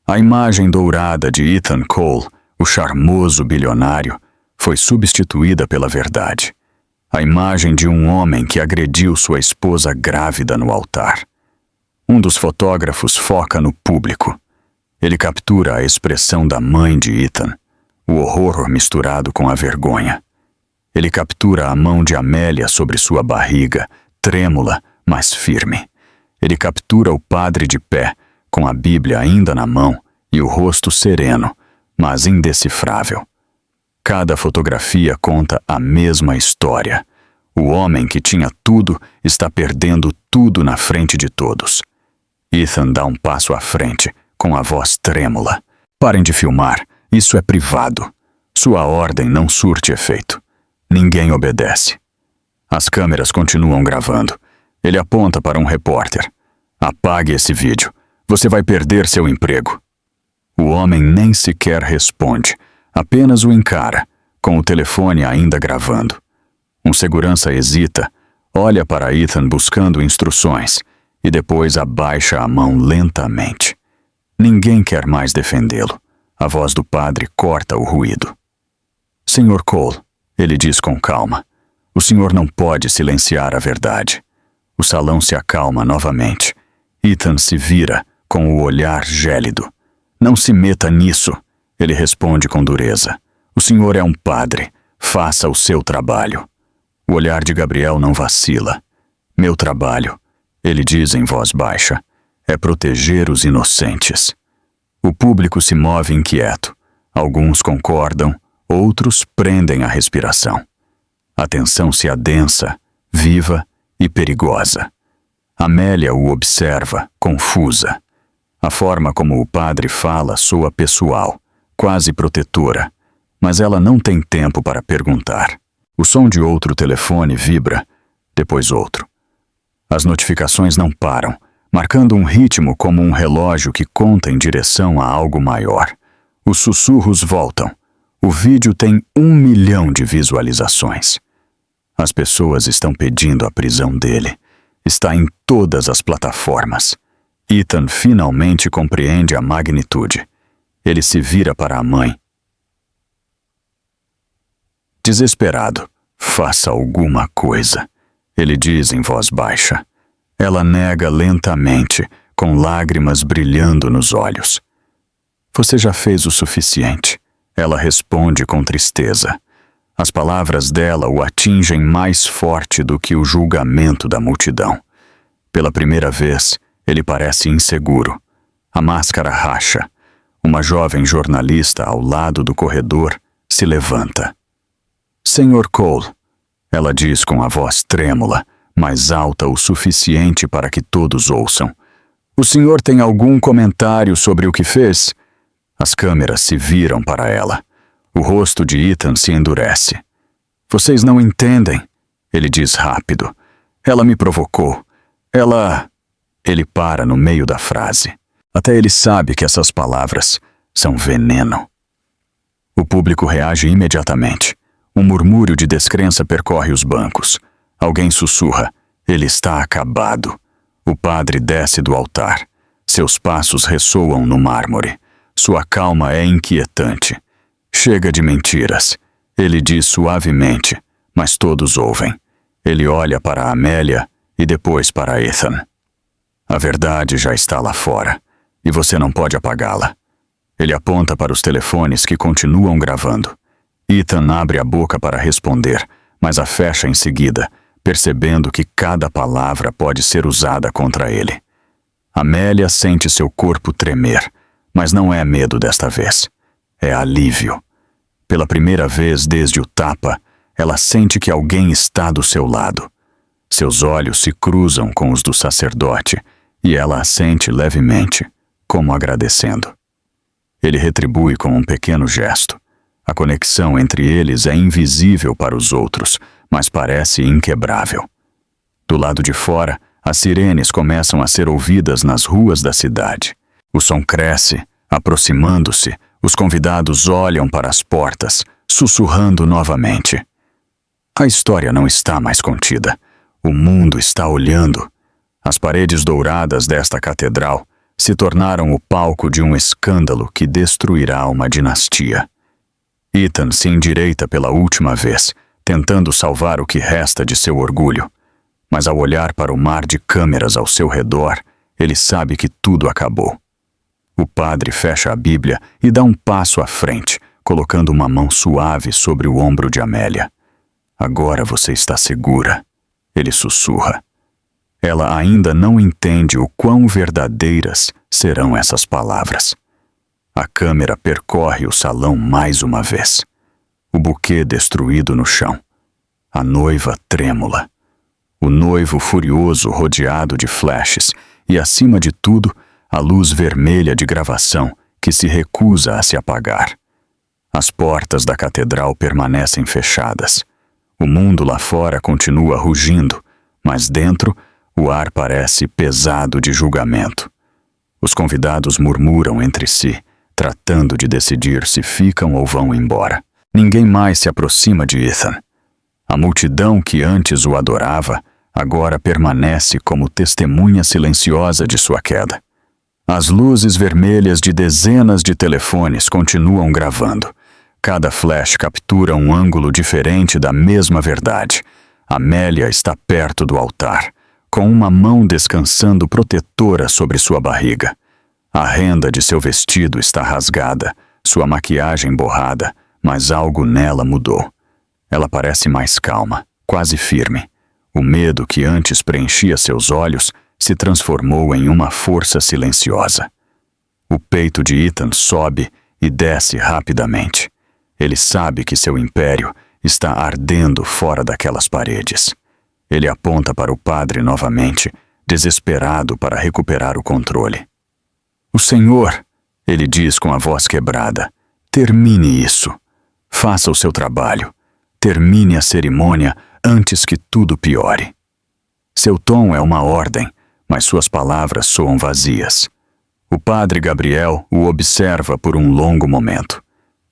A imagem dourada de Ethan Cole, o charmoso bilionário, foi substituída pela verdade. A imagem de um homem que agrediu sua esposa grávida no altar. Um dos fotógrafos foca no público. Ele captura a expressão da mãe de Ethan, o horror misturado com a vergonha. Ele captura a mão de Amélia sobre sua barriga, trêmula, mas firme. Ele captura o padre de pé, com a Bíblia ainda na mão e o rosto sereno, mas indecifrável. Cada fotografia conta a mesma história. O homem que tinha tudo está perdendo tudo na frente de todos. Ethan dá um passo à frente, com a voz trêmula. Parem de filmar, isso é privado. Sua ordem não surte efeito. Ninguém obedece. As câmeras continuam gravando. Ele aponta para um repórter. Apague esse vídeo. Você vai perder seu emprego. O homem nem sequer responde, apenas o encara, com o telefone ainda gravando. Um segurança hesita, olha para Ethan buscando instruções e depois abaixa a mão lentamente. Ninguém quer mais defendê-lo. A voz do padre corta o ruído. Sr. Cole, ele diz com calma, o senhor não pode silenciar a verdade. O salão se acalma novamente. Ethan se vira com o olhar gélido. Não se meta nisso, ele responde com dureza. O senhor é um padre, faça o seu trabalho. O olhar de Gabriel não vacila. Meu trabalho, ele diz em voz baixa, é proteger os inocentes. O público se move inquieto. Alguns concordam, outros prendem a respiração. A tensão se adensa, viva e perigosa. Amélia o observa, confusa. A forma como o padre fala soa pessoal, quase protetora, mas ela não tem tempo para perguntar. O som de outro telefone vibra, depois outro. As notificações não param, marcando um ritmo como um relógio que conta em direção a algo maior. Os sussurros voltam. O vídeo tem 1 milhão de visualizações. As pessoas estão pedindo a prisão dele. Está em todas as plataformas. Ethan finalmente compreende a magnitude. Ele se vira para a mãe. Desesperado, faça alguma coisa, ele diz em voz baixa. Ela nega lentamente, com lágrimas brilhando nos olhos. Você já fez o suficiente, ela responde com tristeza. As palavras dela o atingem mais forte do que o julgamento da multidão. Pela primeira vez, ele parece inseguro. A máscara racha. Uma jovem jornalista ao lado do corredor se levanta. Sr. Cole, ela diz com a voz trêmula, mas alta o suficiente para que todos ouçam. O senhor tem algum comentário sobre o que fez? As câmeras se viram para ela. O rosto de Ethan se endurece. Vocês não entendem, ele diz rápido. Ela me provocou. Ele para no meio da frase. Até ele sabe que essas palavras são veneno. O público reage imediatamente. Um murmúrio de descrença percorre os bancos. Alguém sussurra. Ele está acabado. O padre desce do altar. Seus passos ressoam no mármore. Sua calma é inquietante. Chega de mentiras. Ele diz suavemente, mas todos ouvem. Ele olha para Amélia e depois para Ethan. A verdade já está lá fora. e você não pode apagá-la. Ele aponta para os telefones que continuam gravando. Ethan abre a boca para responder, mas a fecha em seguida, percebendo que cada palavra pode ser usada contra ele. Amélia sente seu corpo tremer, mas não é medo desta vez. É alívio. Pela primeira vez desde o tapa, ela sente que alguém está do seu lado. Seus olhos se cruzam com os do sacerdote e ela assente levemente, como agradecendo. Ele retribui com um pequeno gesto. A conexão entre eles é invisível para os outros, mas parece inquebrável. Do lado de fora, as sirenes começam a ser ouvidas nas ruas da cidade. O som cresce, aproximando-se, os convidados olham para as portas, sussurrando novamente. A história não está mais contida. O mundo está olhando. As paredes douradas desta catedral se tornaram o palco de um escândalo que destruirá uma dinastia. Ethan se endireita pela última vez, tentando salvar o que resta de seu orgulho. Mas ao olhar para o mar de câmeras ao seu redor, ele sabe que tudo acabou. O padre fecha a Bíblia e dá um passo à frente, colocando uma mão suave sobre o ombro de Amélia. Agora você está segura, ele sussurra. Ela ainda não entende o quão verdadeiras serão essas palavras. A câmera percorre o salão mais uma vez. O buquê destruído no chão. A noiva trêmula. O noivo furioso rodeado de flashes e, acima de tudo, a luz vermelha de gravação que se recusa a se apagar. As portas da catedral permanecem fechadas. O mundo lá fora continua rugindo, mas dentro o ar parece pesado de julgamento. Os convidados murmuram entre si, tratando de decidir se ficam ou vão embora. Ninguém mais se aproxima de Ethan. A multidão que antes o adorava agora permanece como testemunha silenciosa de sua queda. As luzes vermelhas de dezenas de telefones continuam gravando. Cada flash captura um ângulo diferente da mesma verdade. Amélia está perto do altar, com uma mão descansando protetora sobre sua barriga. A renda de seu vestido está rasgada, sua maquiagem borrada, mas algo nela mudou. Ela parece mais calma, quase firme. O medo que antes preenchia seus olhos se transformou em uma força silenciosa. O peito de Ethan sobe e desce rapidamente. Ele sabe que seu império está ardendo fora daquelas paredes. Ele aponta para o padre novamente, desesperado para recuperar o controle. O Senhor, ele diz com a voz quebrada, termine isso. Faça o seu trabalho. Termine a cerimônia antes que tudo piore. Seu tom é uma ordem, mas suas palavras soam vazias. O padre Gabriel o observa por um longo momento.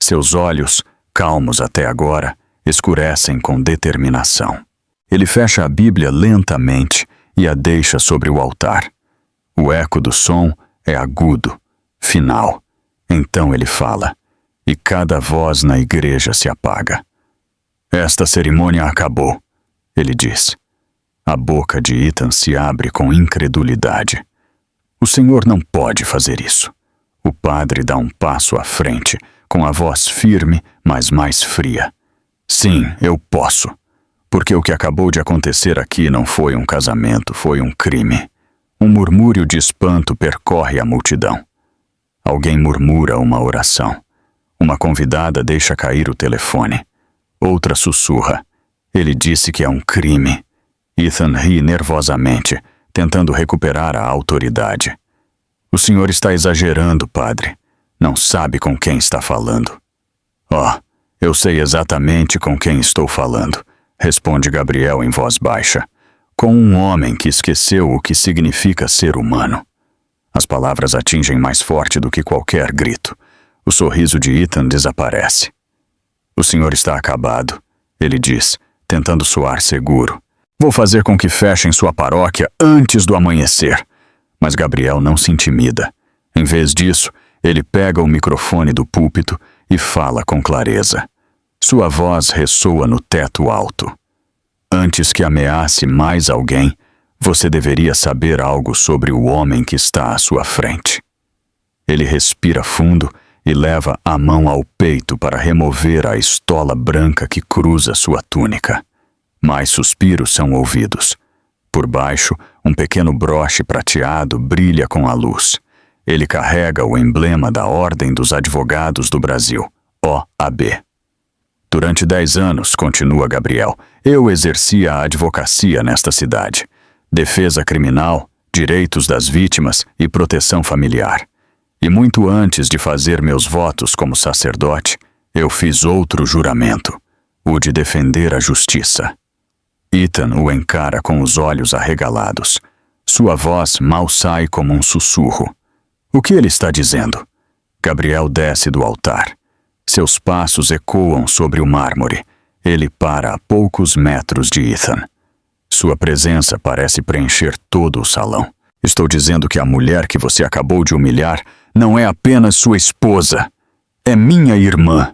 Seus olhos, calmos até agora, escurecem com determinação. Ele fecha a Bíblia lentamente e a deixa sobre o altar. O eco do som é agudo, final. Então ele fala, e cada voz na igreja se apaga. Esta cerimônia acabou, ele diz. A boca de Ethan se abre com incredulidade. O Senhor não pode fazer isso. O padre dá um passo à frente, com a voz firme, mas mais fria. Sim, eu posso. Porque o que acabou de acontecer aqui não foi um casamento, foi um crime. Um murmúrio de espanto percorre a multidão. Alguém murmura uma oração. Uma convidada deixa cair o telefone. Outra sussurra. Ele disse que é um crime. Ethan ri nervosamente, tentando recuperar a autoridade. O senhor está exagerando, padre. Não sabe com quem está falando. Oh, eu sei exatamente com quem estou falando, responde Gabriel em voz baixa. Com um homem que esqueceu o que significa ser humano. As palavras atingem mais forte do que qualquer grito. O sorriso de Ethan desaparece. O senhor está acabado, ele diz, tentando soar seguro. Vou fazer com que fechem sua paróquia antes do amanhecer. Mas Gabriel não se intimida. Em vez disso, ele pega o microfone do púlpito e fala com clareza. Sua voz ressoa no teto alto. Antes que ameace mais alguém, você deveria saber algo sobre o homem que está à sua frente. Ele respira fundo e leva a mão ao peito para remover a estola branca que cruza sua túnica. Mais suspiros são ouvidos. Por baixo, um pequeno broche prateado brilha com a luz. Ele carrega o emblema da Ordem dos Advogados do Brasil, OAB. Durante 10 anos, continua Gabriel, eu exercia a advocacia nesta cidade. Defesa criminal, direitos das vítimas e proteção familiar. E muito antes de fazer meus votos como sacerdote, eu fiz outro juramento, o de defender a justiça. Ethan o encara com os olhos arregalados. Sua voz mal sai como um sussurro. O que ele está dizendo? Gabriel desce do altar. Seus passos ecoam sobre o mármore. Ele para a poucos metros de Ethan. Sua presença parece preencher todo o salão. Estou dizendo que a mulher que você acabou de humilhar não é apenas sua esposa. É minha irmã.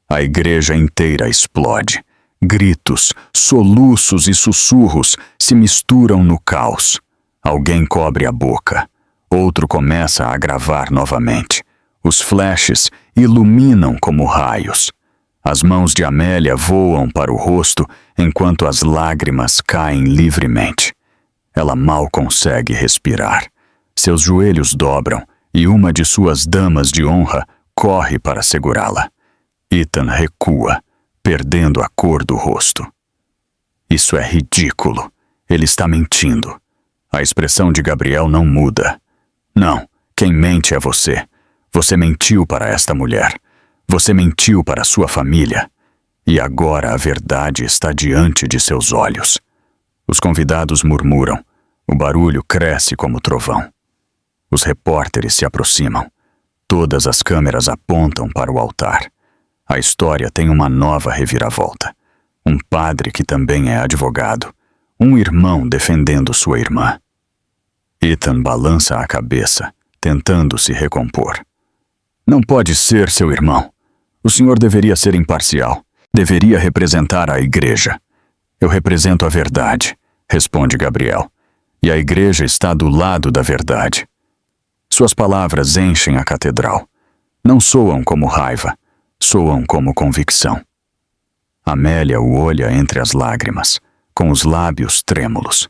A igreja inteira explode. Gritos, soluços e sussurros se misturam no caos. Alguém cobre a boca. Outro começa a gravar novamente. Os flashes iluminam como raios. As mãos de Amélia voam para o rosto enquanto as lágrimas caem livremente. Ela mal consegue respirar. Seus joelhos dobram e uma de suas damas de honra corre para segurá-la. Ethan recua, perdendo a cor do rosto. Isso é ridículo. Ele está mentindo. A expressão de Gabriel não muda. Não, quem mente é você. Você mentiu para esta mulher. Você mentiu para sua família. E agora a verdade está diante de seus olhos. Os convidados murmuram. O barulho cresce como trovão. Os repórteres se aproximam. Todas as câmeras apontam para o altar. A história tem uma nova reviravolta. Um padre que também é advogado. Um irmão defendendo sua irmã. Ethan balança a cabeça, tentando se recompor. Não pode ser seu irmão. O senhor deveria ser imparcial. Deveria representar a igreja. Eu represento a verdade, responde Gabriel. E a igreja está do lado da verdade. Suas palavras enchem a catedral. Não soam como raiva, soam como convicção. Amélia o olha entre as lágrimas, com os lábios trêmulos.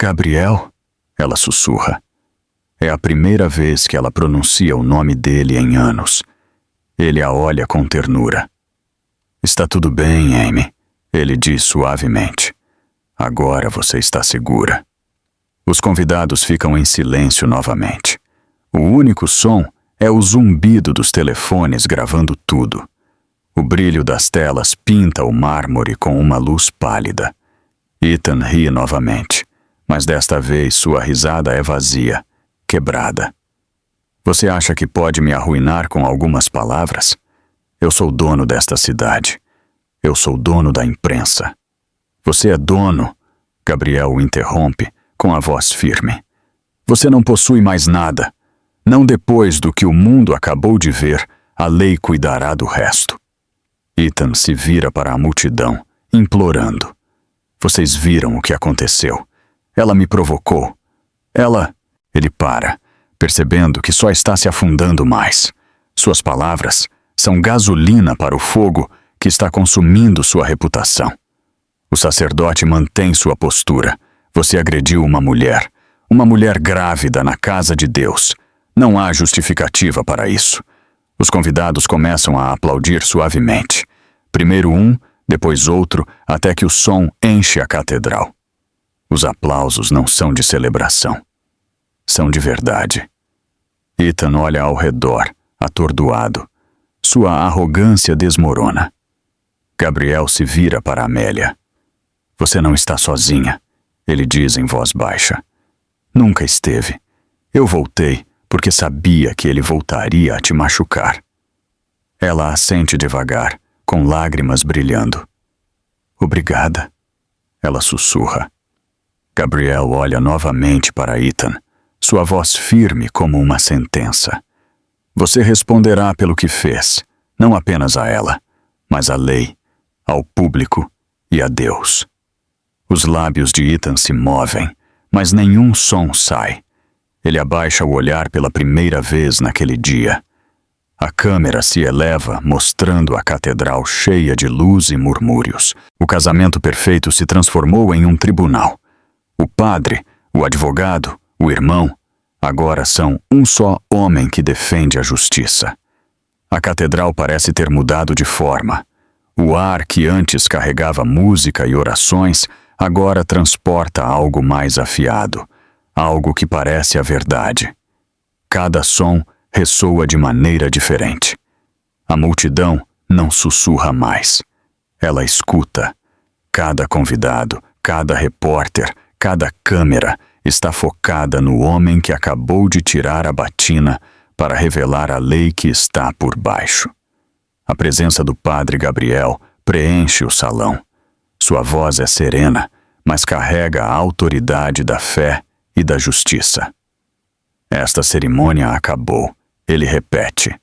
Gabriel? Ela sussurra. É a primeira vez que ela pronuncia o nome dele em anos. Ele a olha com ternura. Está tudo bem, Amy, ele diz suavemente. Agora você está segura. Os convidados ficam em silêncio novamente. O único som é o zumbido dos telefones gravando tudo. O brilho das telas pinta o mármore com uma luz pálida. Ethan ri novamente, mas desta vez sua risada é vazia, quebrada. Você acha que pode me arruinar com algumas palavras? Eu sou dono desta cidade. Eu sou dono da imprensa. Você é dono, Gabriel o interrompe com a voz firme. Você não possui mais nada. Não depois do que o mundo acabou de ver, a lei cuidará do resto. Ethan se vira para a multidão, implorando. Vocês viram o que aconteceu. Ela me provocou. Ele para, percebendo que só está se afundando mais. Suas palavras são gasolina para o fogo que está consumindo sua reputação. O sacerdote mantém sua postura. Você agrediu uma mulher grávida na casa de Deus. Não há justificativa para isso. Os convidados começam a aplaudir suavemente. Primeiro um, depois outro, até que o som enche a catedral. Os aplausos não são de celebração. São de verdade. Ethan olha ao redor, atordoado. Sua arrogância desmorona. Gabriel se vira para Amélia. Você não está sozinha, ele diz em voz baixa. Nunca esteve. Eu voltei porque sabia que ele voltaria a te machucar. Ela assente devagar, com lágrimas brilhando. Obrigada, ela sussurra. Gabriel olha novamente para Ethan, sua voz firme como uma sentença. Você responderá pelo que fez, não apenas a ela, mas à lei, ao público e a Deus. Os lábios de Ethan se movem, mas nenhum som sai. Ele abaixa o olhar pela primeira vez naquele dia. A câmera se eleva, mostrando a catedral cheia de luz e murmúrios. O casamento perfeito se transformou em um tribunal. O padre, o advogado, o irmão, agora são um só homem que defende a justiça. A catedral parece ter mudado de forma. O ar que antes carregava música e orações, agora transporta algo mais afiado, algo que parece a verdade. Cada som ressoa de maneira diferente. A multidão não sussurra mais. Ela escuta. Cada convidado, cada repórter, cada câmera está focada no homem que acabou de tirar a batina para revelar a lei que está por baixo. A presença do padre Gabriel preenche o salão. Sua voz é serena, mas carrega a autoridade da fé e da justiça. Esta cerimônia acabou. Ele repete: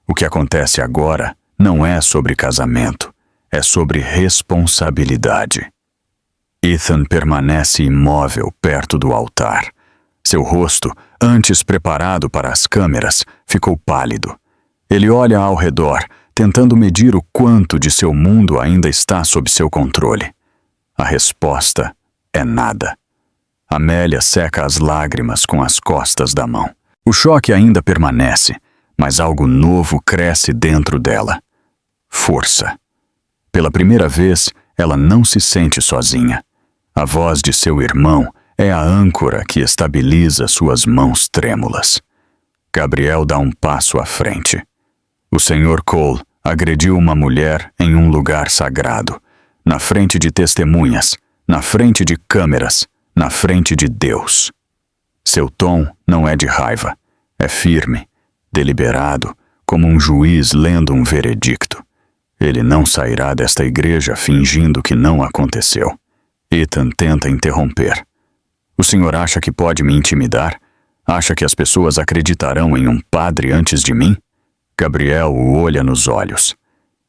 o que acontece agora não é sobre casamento, é sobre responsabilidade. Ethan permanece imóvel perto do altar. Seu rosto, antes preparado para as câmeras, ficou pálido. Ele olha ao redor, tentando medir o quanto de seu mundo ainda está sob seu controle. A resposta é nada. Amélia seca as lágrimas com as costas da mão. O choque ainda permanece, mas algo novo cresce dentro dela. Força. Pela primeira vez, ela não se sente sozinha. A voz de seu irmão é a âncora que estabiliza suas mãos trêmulas. Gabriel dá um passo à frente. O Sr. Cole agrediu uma mulher em um lugar sagrado, na frente de testemunhas, na frente de câmeras, na frente de Deus. Seu tom não é de raiva, é firme, deliberado, como um juiz lendo um veredicto. Ele não sairá desta igreja fingindo que não aconteceu. Ethan tenta interromper. O senhor acha que pode me intimidar? Acha que as pessoas acreditarão em um padre antes de mim? Gabriel o olha nos olhos.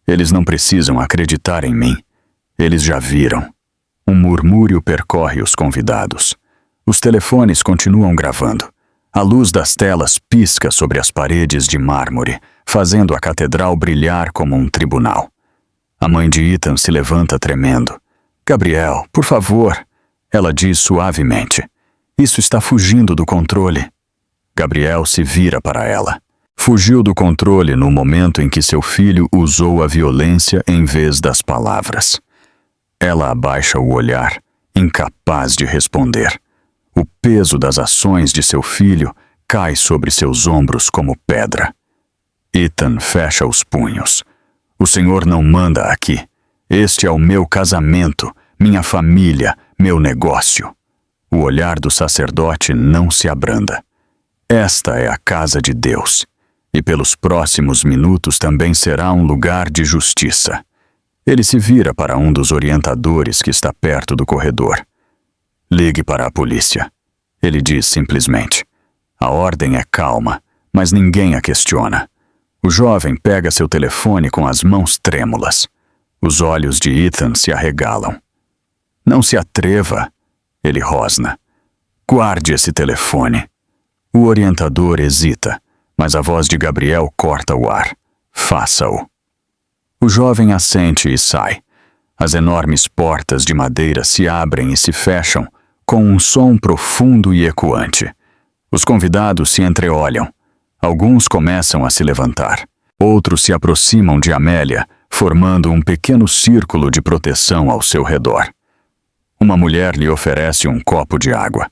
Eles não precisam acreditar em mim. Eles já viram. Um murmúrio percorre os convidados. Os telefones continuam gravando. A luz das telas pisca sobre as paredes de mármore, fazendo a catedral brilhar como um tribunal. A mãe de Ethan se levanta tremendo. Gabriel, por favor, ela diz suavemente. Isso está fugindo do controle. Gabriel se vira para ela. Fugiu do controle no momento em que seu filho usou a violência em vez das palavras. Ela abaixa o olhar, incapaz de responder. O peso das ações de seu filho cai sobre seus ombros como pedra. Ethan fecha os punhos. O senhor não manda aqui. Este é o meu casamento, minha família, meu negócio. O olhar do sacerdote não se abranda. Esta é a casa de Deus, e pelos próximos minutos também será um lugar de justiça. Ele se vira para um dos orientadores que está perto do corredor. Ligue para a polícia. Ele diz simplesmente. A ordem é calma, mas ninguém a questiona. O jovem pega seu telefone com as mãos trêmulas. Os olhos de Ethan se arregalam. Não se atreva, ele rosna. Guarde esse telefone. O orientador hesita, mas a voz de Gabriel corta o ar. Faça-o. O jovem assente e sai. As enormes portas de madeira se abrem e se fecham, com um som profundo e ecoante. Os convidados se entreolham. Alguns começam a se levantar. Outros se aproximam de Amélia, formando um pequeno círculo de proteção ao seu redor. Uma mulher lhe oferece um copo de água.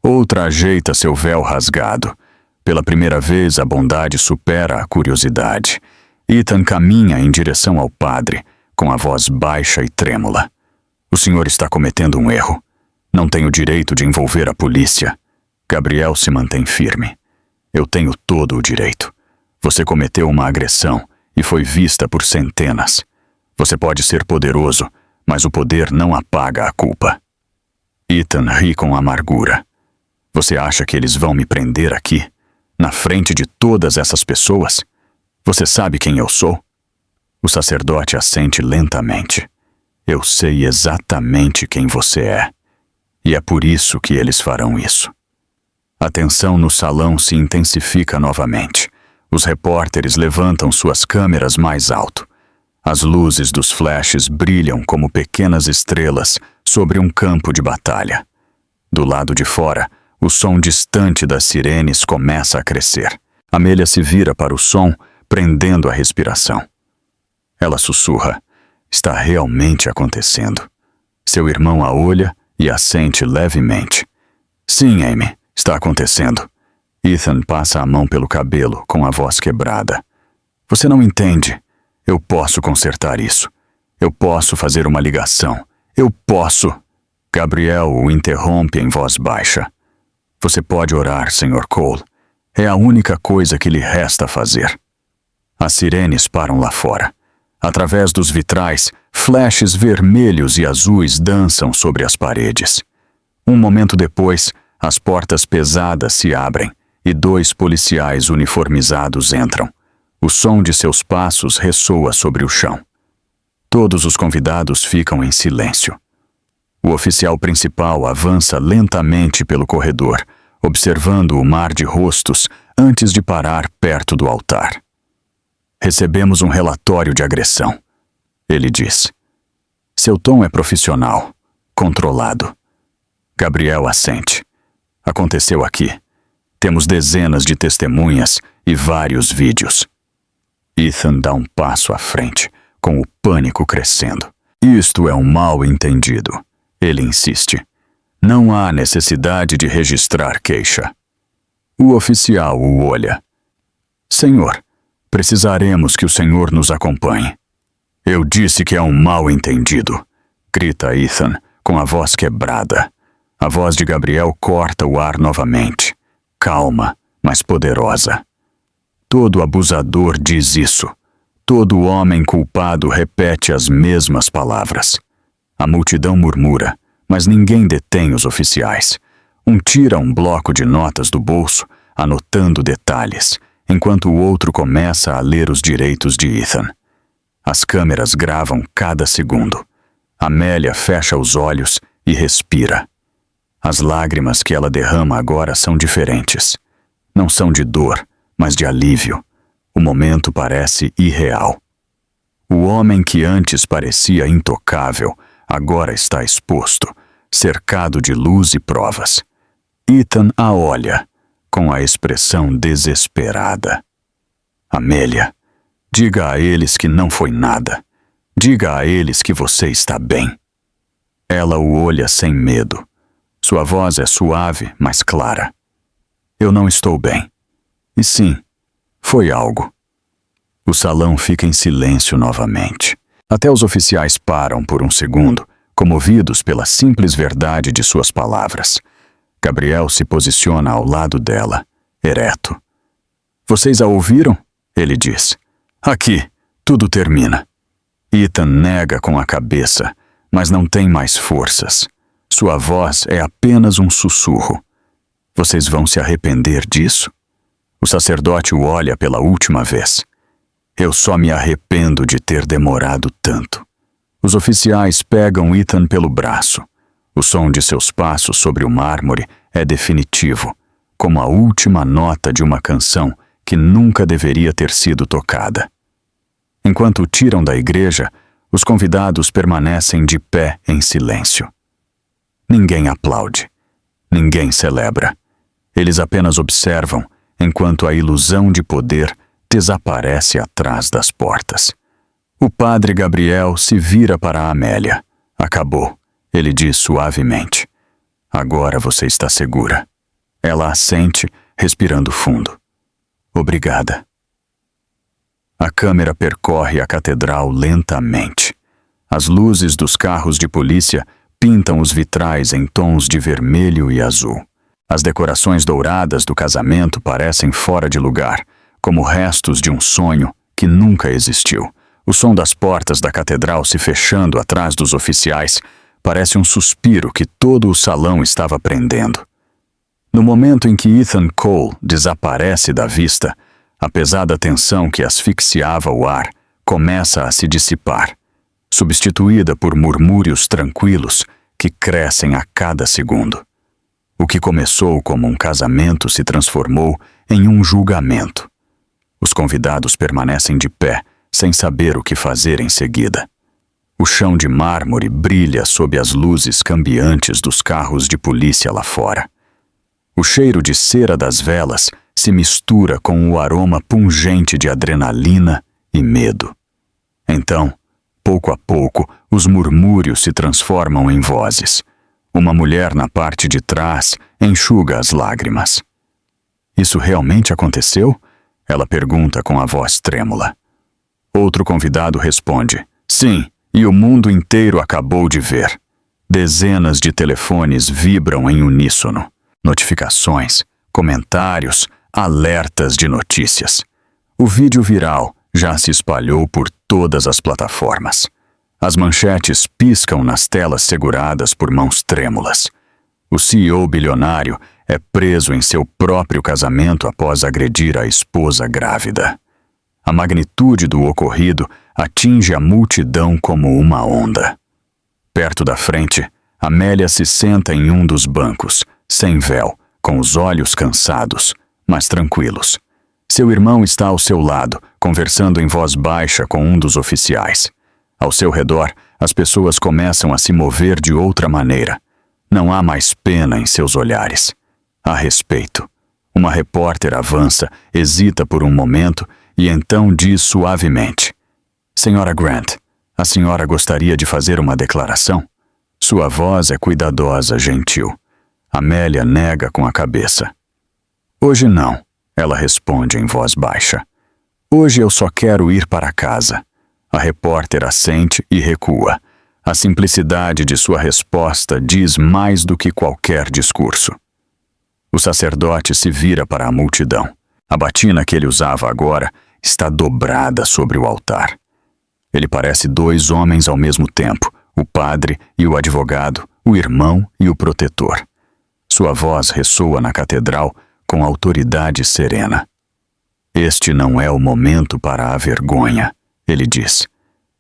Outra ajeita seu véu rasgado. Pela primeira vez, a bondade supera a curiosidade. Ethan caminha em direção ao padre, com a voz baixa e trêmula. O senhor está cometendo um erro. Não tenho direito de envolver a polícia. Gabriel se mantém firme. Eu tenho todo o direito. Você cometeu uma agressão e foi vista por centenas. Você pode ser poderoso, mas o poder não apaga a culpa. Ethan ri com amargura. Você acha que eles vão me prender aqui, na frente de todas essas pessoas? Você sabe quem eu sou? O sacerdote assente lentamente. Eu sei exatamente quem você é. E é por isso que eles farão isso. A tensão no salão se intensifica novamente. Os repórteres levantam suas câmeras mais alto. As luzes dos flashes brilham como pequenas estrelas sobre um campo de batalha. Do lado de fora, o som distante das sirenes começa a crescer. Amélia se vira para o som, prendendo a respiração. Ela sussurra. Está realmente acontecendo. Seu irmão a olha e assente levemente. Sim, Amy, está acontecendo. Ethan passa a mão pelo cabelo, com a voz quebrada. Você não entende. Eu posso consertar isso. Eu posso fazer uma ligação. Eu posso. Gabriel o interrompe em voz baixa. Você pode orar, Sr. Cole. É a única coisa que lhe resta fazer. As sirenes param lá fora. Através dos vitrais, flashes vermelhos e azuis dançam sobre as paredes. Um momento depois, as portas pesadas se abrem e 2 policiais uniformizados entram. O som de seus passos ressoa sobre o chão. Todos os convidados ficam em silêncio. O oficial principal avança lentamente pelo corredor, observando o mar de rostos antes de parar perto do altar. Recebemos um relatório de agressão, ele diz. Seu tom é profissional, controlado. Gabriel assente. Aconteceu aqui. Temos dezenas de testemunhas e vários vídeos. Ethan dá um passo à frente, com o pânico crescendo. Isto é um mal-entendido, ele insiste. Não há necessidade de registrar queixa. O oficial o olha. Senhor, precisaremos que o senhor nos acompanhe. Eu disse que é um mal-entendido, grita Ethan, com a voz quebrada. A voz de Gabriel corta o ar novamente, calma, mas poderosa. Todo abusador diz isso. Todo homem culpado repete as mesmas palavras. A multidão murmura, mas ninguém detém os oficiais. Um tira um bloco de notas do bolso, anotando detalhes, enquanto o outro começa a ler os direitos de Ethan. As câmeras gravam cada segundo. Amélia fecha os olhos e respira. As lágrimas que ela derrama agora são diferentes. Não são de dor, mas de alívio. O momento parece irreal. O homem que antes parecia intocável, agora está exposto, cercado de luz e provas. Ethan a olha, com a expressão desesperada. Amélia, diga a eles que não foi nada. Diga a eles que você está bem. Ela o olha sem medo. Sua voz é suave, mas clara. Eu não estou bem. E sim, foi algo. O salão fica em silêncio novamente. Até os oficiais param por um segundo, comovidos pela simples verdade de suas palavras. Gabriel se posiciona ao lado dela, ereto. Vocês a ouviram? Ele diz. Aqui, tudo termina. Ethan nega com a cabeça, mas não tem mais forças. Sua voz é apenas um sussurro. Vocês vão se arrepender disso? O sacerdote o olha pela última vez. Eu só me arrependo de ter demorado tanto. Os oficiais pegam Ethan pelo braço. O som de seus passos sobre o mármore é definitivo, como a última nota de uma canção que nunca deveria ter sido tocada. Enquanto o tiram da igreja, os convidados permanecem de pé em silêncio. Ninguém aplaude. Ninguém celebra. Eles apenas observam enquanto a ilusão de poder desaparece atrás das portas. O padre Gabriel se vira para a Amélia. Acabou, ele diz suavemente. Agora você está segura. Ela assente, respirando fundo. Obrigada. A câmera percorre a catedral lentamente. As luzes dos carros de polícia pintam os vitrais em tons de vermelho e azul. As decorações douradas do casamento parecem fora de lugar, como restos de um sonho que nunca existiu. O som das portas da catedral se fechando atrás dos oficiais parece um suspiro que todo o salão estava prendendo. No momento em que Ethan Cole desaparece da vista, a pesada tensão que asfixiava o ar começa a se dissipar, substituída por murmúrios tranquilos que crescem a cada segundo. O que começou como um casamento se transformou em um julgamento. Os convidados permanecem de pé, sem saber o que fazer em seguida. O chão de mármore brilha sob as luzes cambiantes dos carros de polícia lá fora. O cheiro de cera das velas se mistura com o aroma pungente de adrenalina e medo. Então, pouco a pouco, os murmúrios se transformam em vozes. Uma mulher na parte de trás enxuga as lágrimas. Isso realmente aconteceu? Ela pergunta com a voz trêmula. Outro convidado responde: sim, e o mundo inteiro acabou de ver. Dezenas de telefones vibram em uníssono. Notificações, comentários, alertas de notícias. O vídeo viral já se espalhou por todas as plataformas. As manchetes piscam nas telas seguradas por mãos trêmulas. O CEO bilionário é preso em seu próprio casamento após agredir a esposa grávida. A magnitude do ocorrido atinge a multidão como uma onda. Perto da frente, Amélia se senta em um dos bancos, sem véu, com os olhos cansados, mas tranquilos. Seu irmão está ao seu lado, conversando em voz baixa com um dos oficiais. Ao seu redor, as pessoas começam a se mover de outra maneira. Não há mais pena em seus olhares. Há respeito. Uma repórter avança, hesita por um momento e então diz suavemente: Senhora Grant, a senhora gostaria de fazer uma declaração? Sua voz é cuidadosa, gentil. Amélia nega com a cabeça. Hoje não, ela responde em voz baixa. Hoje eu só quero ir para casa. A repórter assente e recua. A simplicidade de sua resposta diz mais do que qualquer discurso. O sacerdote se vira para a multidão. A batina que ele usava agora está dobrada sobre o altar. Ele parece dois homens ao mesmo tempo, o padre e o advogado, o irmão e o protetor. Sua voz ressoa na catedral com autoridade serena. Este não é o momento para a vergonha, ele diz.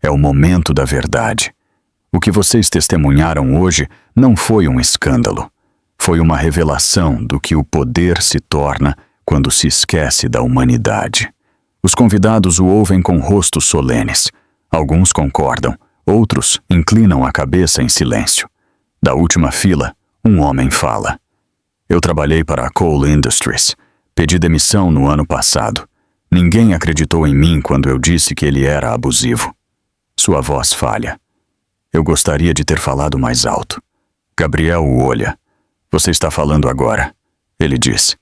É o momento da verdade. O que vocês testemunharam hoje não foi um escândalo. Foi uma revelação do que o poder se torna quando se esquece da humanidade. Os convidados o ouvem com rostos solenes. Alguns concordam, outros inclinam a cabeça em silêncio. Da última fila, um homem fala. Eu trabalhei para a Cole Industries. Pedi demissão no ano passado. Ninguém acreditou em mim quando eu disse que ele era abusivo. Sua voz falha. Eu gostaria de ter falado mais alto. Gabriel o olha. Você está falando agora, ele diz.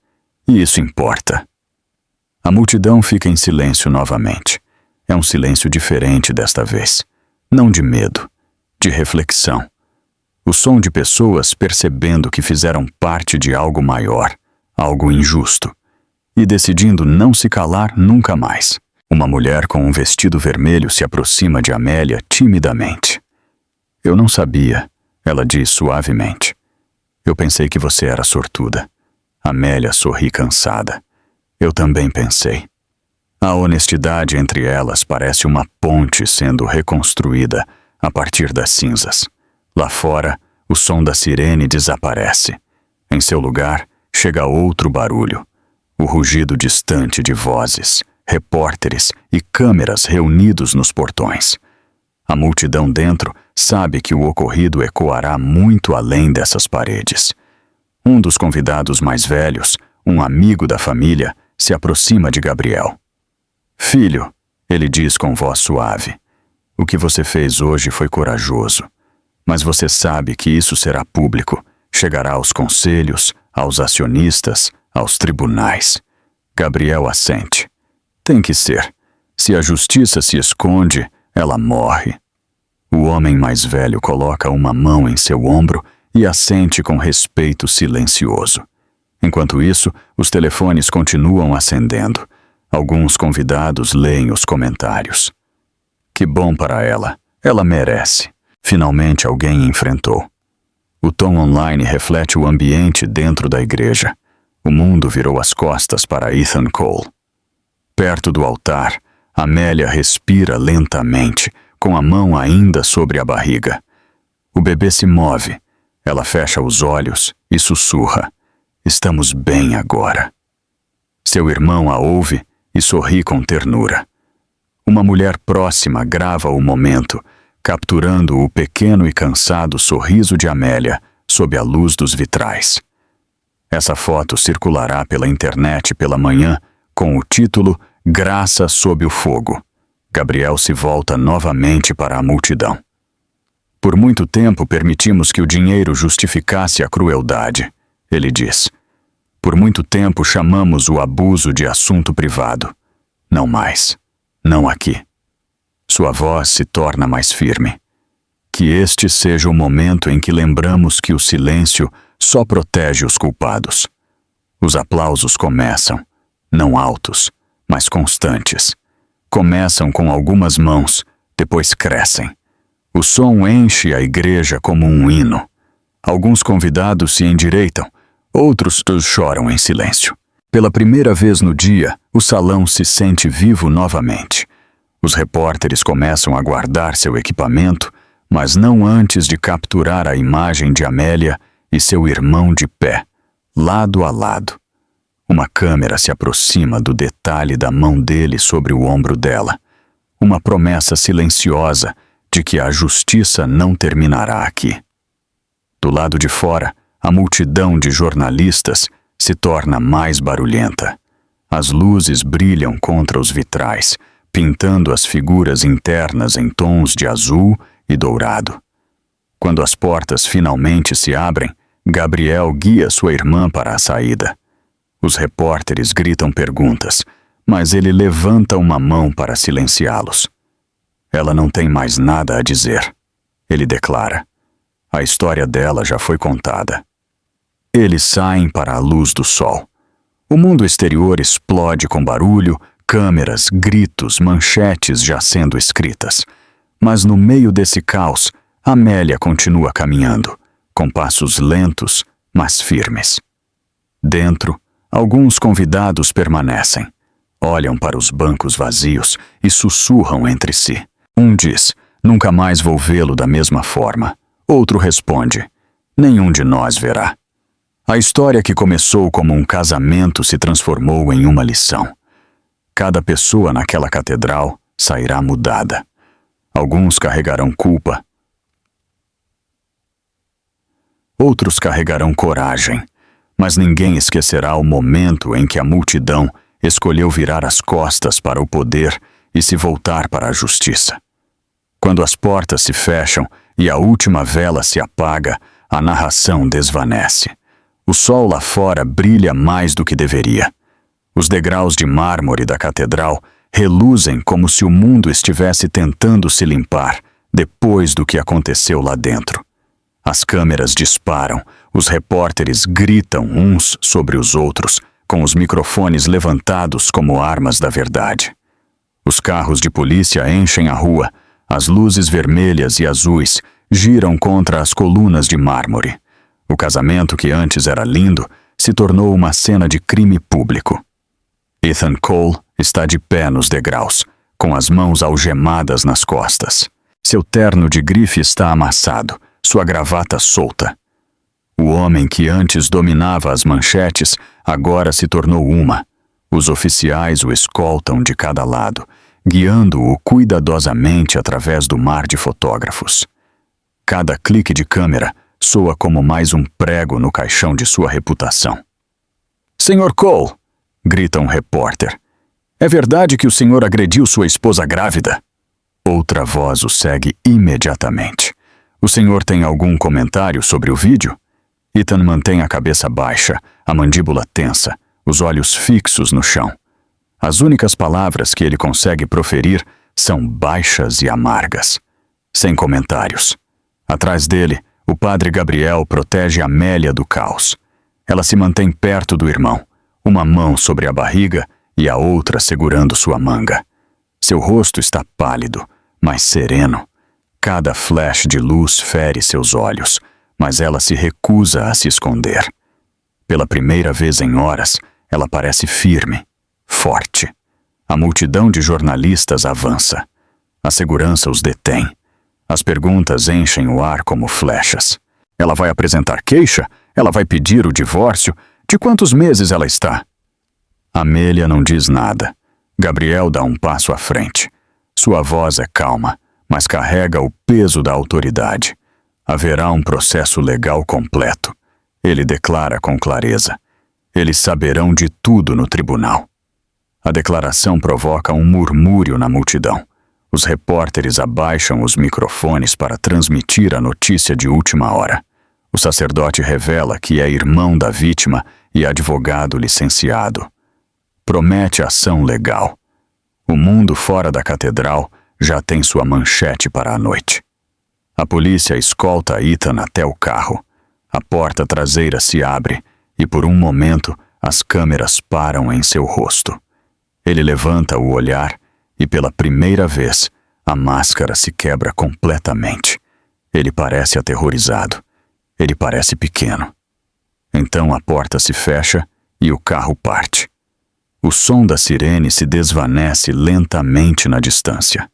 E isso importa. A multidão fica em silêncio novamente. É um silêncio diferente desta vez. Não de medo, de reflexão. O som de pessoas percebendo que fizeram parte de algo maior, algo injusto, e decidindo não se calar nunca mais. Uma mulher com um vestido vermelho se aproxima de Amélia timidamente. Eu não sabia, ela diz suavemente. Eu pensei que você era sortuda. Amélia sorri cansada. Eu também pensei. A honestidade entre elas parece uma ponte sendo reconstruída a partir das cinzas. Lá fora, o som da sirene desaparece. Em seu lugar, chega outro barulho. O rugido distante de vozes, repórteres e câmeras reunidos nos portões. A multidão dentro sabe que o ocorrido ecoará muito além dessas paredes. Um dos convidados mais velhos, um amigo da família, se aproxima de Gabriel. Filho, ele diz com voz suave, o que você fez hoje foi corajoso, mas você sabe que isso será público, chegará aos conselhos, aos acionistas, aos tribunais. Gabriel assente. Tem que ser. Se a justiça se esconde, ela morre. O homem mais velho coloca uma mão em seu ombro e assente com respeito silencioso. Enquanto isso, os telefones continuam acendendo. Alguns convidados leem os comentários. Que bom para ela. Ela merece. Finalmente alguém enfrentou. O tom online reflete o ambiente dentro da igreja. O mundo virou as costas para Ethan Cole. Perto do altar, Amélia respira lentamente, com a mão ainda sobre a barriga. O bebê se move. Ela fecha os olhos e sussurra: "Estamos bem agora." Seu irmão a ouve e sorri com ternura. Uma mulher próxima grava o momento, capturando o pequeno e cansado sorriso de Amélia sob a luz dos vitrais. Essa foto circulará pela internet pela manhã com o título "Graça sob o fogo." Gabriel se volta novamente para a multidão. "Por muito tempo permitimos que o dinheiro justificasse a crueldade", ele diz. "Por muito tempo chamamos o abuso de assunto privado. Não mais. Não aqui." Sua voz se torna mais firme. "Que este seja o momento em que lembramos que o silêncio só protege os culpados." Os aplausos começam, não altos, mas constantes. Começam com algumas mãos, depois crescem. O som enche a igreja como um hino. Alguns convidados se endireitam, outros choram em silêncio. Pela primeira vez no dia, o salão se sente vivo novamente. Os repórteres começam a guardar seu equipamento, mas não antes de capturar a imagem de Amélia e seu irmão de pé, lado a lado. Uma câmera se aproxima do detalhe da mão dele sobre o ombro dela. Uma promessa silenciosa de que a justiça não terminará aqui. Do lado de fora, a multidão de jornalistas se torna mais barulhenta. As luzes brilham contra os vitrais, pintando as figuras internas em tons de azul e dourado. Quando as portas finalmente se abrem, Gabriel guia sua irmã para a saída. Os repórteres gritam perguntas, mas ele levanta uma mão para silenciá-los. Ela não tem mais nada a dizer. Ele declara: "A história dela já foi contada." Eles saem para a luz do sol. O mundo exterior explode com barulho, câmeras, gritos, manchetes já sendo escritas. Mas no meio desse caos, Amélia continua caminhando, com passos lentos, mas firmes. Dentro, alguns convidados permanecem. Olham para os bancos vazios e sussurram entre si. Um diz: "Nunca mais vou vê-lo da mesma forma." Outro responde: "Nenhum de nós verá." A história que começou como um casamento se transformou em uma lição. Cada pessoa naquela catedral sairá mudada. Alguns carregarão culpa. Outros carregarão coragem. Mas ninguém esquecerá o momento em que a multidão escolheu virar as costas para o poder e se voltar para a justiça. Quando as portas se fecham e a última vela se apaga, a narração desvanece. O sol lá fora brilha mais do que deveria. Os degraus de mármore da catedral reluzem como se o mundo estivesse tentando se limpar depois do que aconteceu lá dentro. As câmeras disparam, os repórteres gritam uns sobre os outros, com os microfones levantados como armas da verdade. Os carros de polícia enchem a rua, as luzes vermelhas e azuis giram contra as colunas de mármore. O casamento que antes era lindo se tornou uma cena de crime público. Ethan Cole está de pé nos degraus, com as mãos algemadas nas costas. Seu terno de grife está amassado, sua gravata solta. O homem que antes dominava as manchetes agora se tornou uma. Os oficiais o escoltam de cada lado, guiando-o cuidadosamente através do mar de fotógrafos. Cada clique de câmera soa como mais um prego no caixão de sua reputação. "Senhor Cole!" grita um repórter. "É verdade que o senhor agrediu sua esposa grávida?" Outra voz o segue imediatamente. "O senhor tem algum comentário sobre o vídeo?" Ethan mantém a cabeça baixa, a mandíbula tensa, os olhos fixos no chão. As únicas palavras que ele consegue proferir são baixas e amargas. Sem comentários. Atrás dele, o padre Gabriel protege Amélia do caos. Ela se mantém perto do irmão, uma mão sobre a barriga e a outra segurando sua manga. Seu rosto está pálido, mas sereno. Cada flash de luz fere seus olhos, mas ela se recusa a se esconder. Pela primeira vez em horas, ela parece firme, forte. A multidão de jornalistas avança. A segurança os detém. As perguntas enchem o ar como flechas. Ela vai apresentar queixa? Ela vai pedir o divórcio? De quantos meses ela está? Amélia não diz nada. Gabriel dá um passo à frente. Sua voz é calma, mas carrega o peso da autoridade. Haverá um processo legal completo. Ele declara com clareza. Eles saberão de tudo no tribunal. A declaração provoca um murmúrio na multidão. Os repórteres abaixam os microfones para transmitir a notícia de última hora. O sacerdote revela que é irmão da vítima e advogado licenciado. Promete ação legal. O mundo fora da catedral já tem sua manchete para a noite. A polícia escolta Ethan até o carro. A porta traseira se abre e, por um momento, as câmeras param em seu rosto. Ele levanta o olhar e, pela primeira vez, a máscara se quebra completamente. Ele parece aterrorizado. Ele parece pequeno. Então a porta se fecha e o carro parte. O som da sirene se desvanece lentamente na distância.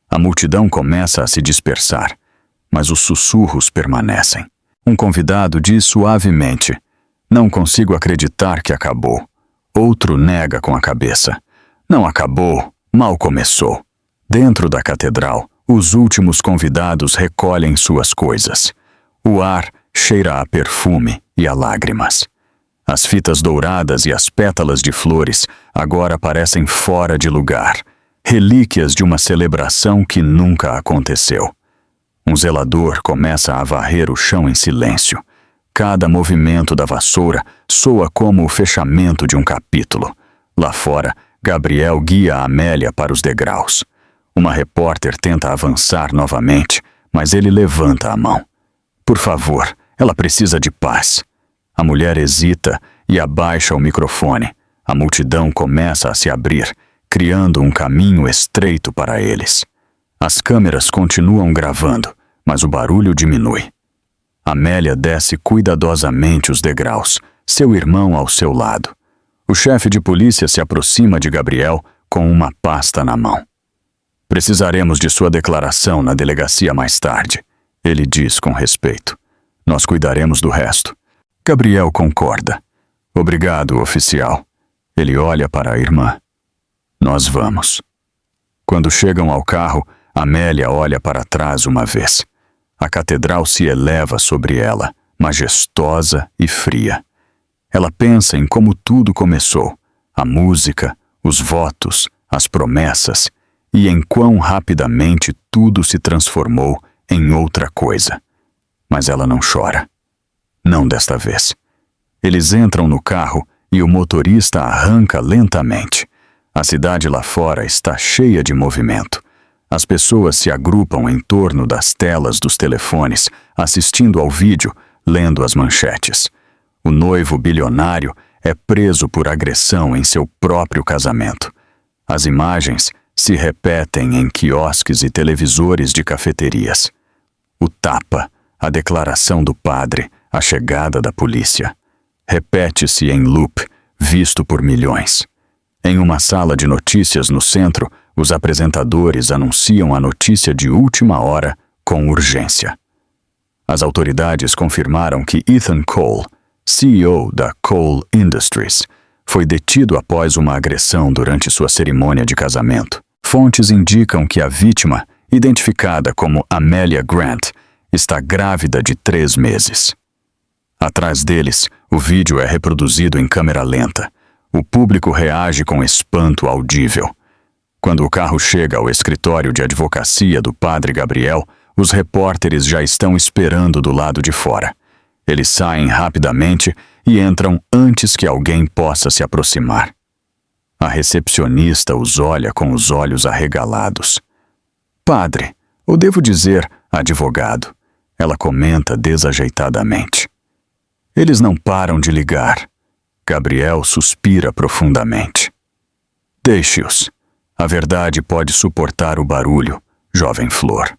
A multidão começa a se dispersar, mas os sussurros permanecem. Um convidado diz suavemente: "Não consigo acreditar que acabou." Outro nega com a cabeça: "Não acabou, mal começou." Dentro da catedral, os últimos convidados recolhem suas coisas. O ar cheira a perfume e a lágrimas. As fitas douradas e as pétalas de flores agora parecem fora de lugar, relíquias de uma celebração que nunca aconteceu. Um zelador começa a varrer o chão em silêncio. Cada movimento da vassoura soa como o fechamento de um capítulo. Lá fora, Gabriel guia Amélia para os degraus. Uma repórter tenta avançar novamente, mas ele levanta a mão. "Por favor, ela precisa de paz." A mulher hesita e abaixa o microfone. A multidão começa a se abrir, criando um caminho estreito para eles. As câmeras continuam gravando, mas o barulho diminui. Amélia desce cuidadosamente os degraus, seu irmão ao seu lado. O chefe de polícia se aproxima de Gabriel com uma pasta na mão. "Precisaremos de sua declaração na delegacia mais tarde", ele diz com respeito. "Nós cuidaremos do resto." Gabriel concorda. "Obrigado, oficial." Ele olha para a irmã. "Nós vamos." Quando chegam ao carro, Amélia olha para trás uma vez. A catedral se eleva sobre ela, majestosa e fria. Ela pensa em como tudo começou: a música, os votos, as promessas, e em quão rapidamente tudo se transformou em outra coisa. Mas ela não chora. Não desta vez. Eles entram no carro e o motorista arranca lentamente. A cidade lá fora está cheia de movimento. As pessoas se agrupam em torno das telas dos telefones, assistindo ao vídeo, lendo as manchetes. O noivo bilionário é preso por agressão em seu próprio casamento. As imagens se repetem em quiosques e televisores de cafeterias. O tapa, a declaração do padre, a chegada da polícia. Repete-se em loop, visto por milhões. Em uma sala de notícias no centro, os apresentadores anunciam a notícia de última hora com urgência. As autoridades confirmaram que Ethan Cole, CEO da Cole Industries, foi detido após uma agressão durante sua cerimônia de casamento. Fontes indicam que a vítima, identificada como Amelia Grant, está grávida de 3 meses. Atrás deles, o vídeo é reproduzido em câmera lenta. O público reage com espanto audível. Quando o carro chega ao escritório de advocacia do padre Gabriel, os repórteres já estão esperando do lado de fora. Eles saem rapidamente e entram antes que alguém possa se aproximar. A recepcionista os olha com os olhos arregalados. "Padre, ou devo dizer, advogado", ela comenta desajeitadamente. Eles não param de ligar. Gabriel suspira profundamente. "Deixe-os. A verdade pode suportar o barulho, jovem flor."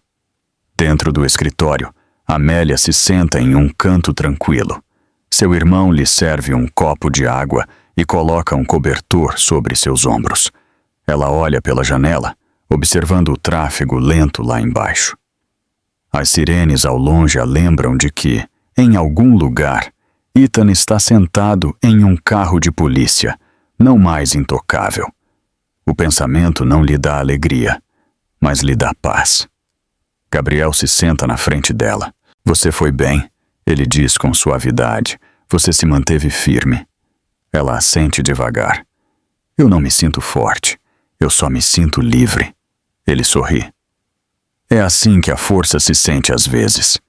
Dentro do escritório, Amélia se senta em um canto tranquilo. Seu irmão lhe serve um copo de água e coloca um cobertor sobre seus ombros. Ela olha pela janela, observando o tráfego lento lá embaixo. As sirenes ao longe a lembram de que, em algum lugar, Ethan está sentado em um carro de polícia, não mais intocável. O pensamento não lhe dá alegria, mas lhe dá paz. Gabriel se senta na frente dela. Você foi bem, ele diz com suavidade. Você se manteve firme. Ela assente devagar. Eu não me sinto forte, eu só me sinto livre. Ele sorri. É assim que a força se sente às vezes.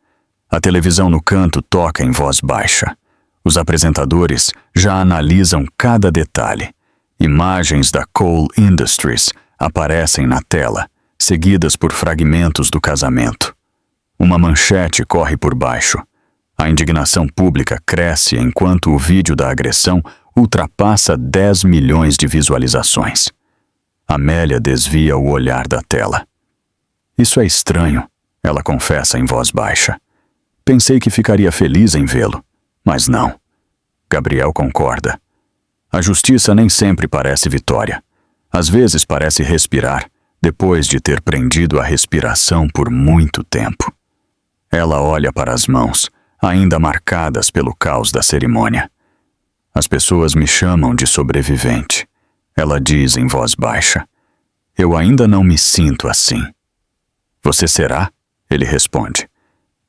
A televisão no canto toca em voz baixa. Os apresentadores já analisam cada detalhe. Imagens da Coal Industries aparecem na tela, seguidas por fragmentos do casamento. Uma manchete corre por baixo. A indignação pública cresce enquanto o vídeo da agressão ultrapassa 10 milhões de visualizações. Amélia desvia o olhar da tela. Isso é estranho, ela confessa em voz baixa. Pensei que ficaria feliz em vê-lo, mas não. Gabriel concorda. A justiça nem sempre parece vitória. Às vezes parece respirar, depois de ter prendido a respiração por muito tempo. Ela olha para as mãos, ainda marcadas pelo caos da cerimônia. As pessoas me chamam de sobrevivente. Ela diz em voz baixa. Eu ainda não me sinto assim. Você será? Ele responde.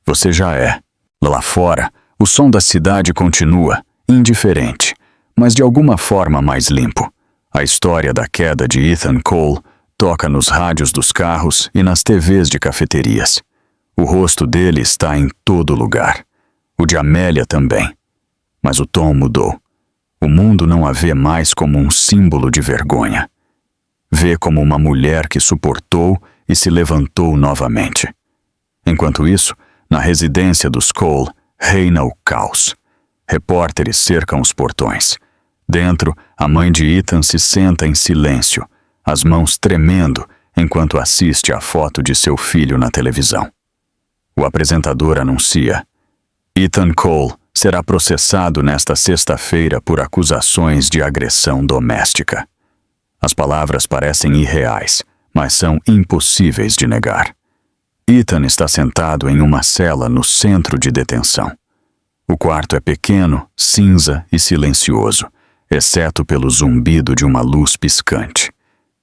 Você já é. Lá fora, o som da cidade continua, indiferente, mas de alguma forma mais limpo. A história da queda de Ethan Cole toca nos rádios dos carros e nas TVs de cafeterias. O rosto dele está em todo lugar. O de Amélia também. Mas o tom mudou. O mundo não a vê mais como um símbolo de vergonha. Vê como uma mulher que suportou e se levantou novamente. Enquanto isso, na residência dos Cole, reina o caos. Repórteres cercam os portões. Dentro, a mãe de Ethan se senta em silêncio, as mãos tremendo enquanto assiste à foto de seu filho na televisão. O apresentador anuncia: Ethan Cole será processado nesta sexta-feira por acusações de agressão doméstica. As palavras parecem irreais, mas são impossíveis de negar. Ethan está sentado em uma cela no centro de detenção. O quarto é pequeno, cinza e silencioso, exceto pelo zumbido de uma luz piscante.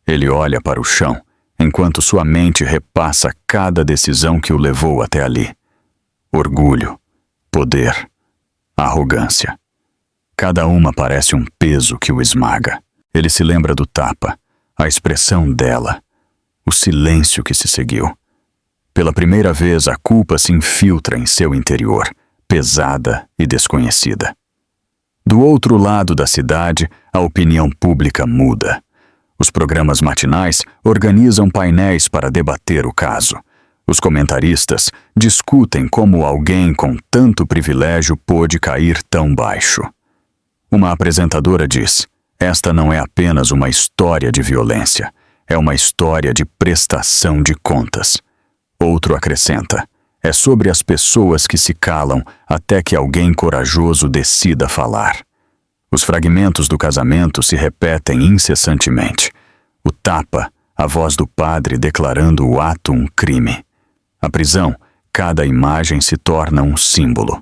Ele olha para o chão, enquanto sua mente repassa cada decisão que o levou até ali. Orgulho, poder, arrogância. Cada uma parece um peso que o esmaga. Ele se lembra do tapa, a expressão dela, o silêncio que se seguiu. Pela primeira vez, a culpa se infiltra em seu interior, pesada e desconhecida. Do outro lado da cidade, a opinião pública muda. Os programas matinais organizam painéis para debater o caso. Os comentaristas discutem como alguém com tanto privilégio pôde cair tão baixo. Uma apresentadora diz: esta não é apenas uma história de violência, é uma história de prestação de contas. Outro acrescenta: é sobre as pessoas que se calam até que alguém corajoso decida falar. Os fragmentos do casamento se repetem incessantemente. O tapa, a voz do padre declarando o ato um crime. A prisão, cada imagem se torna um símbolo.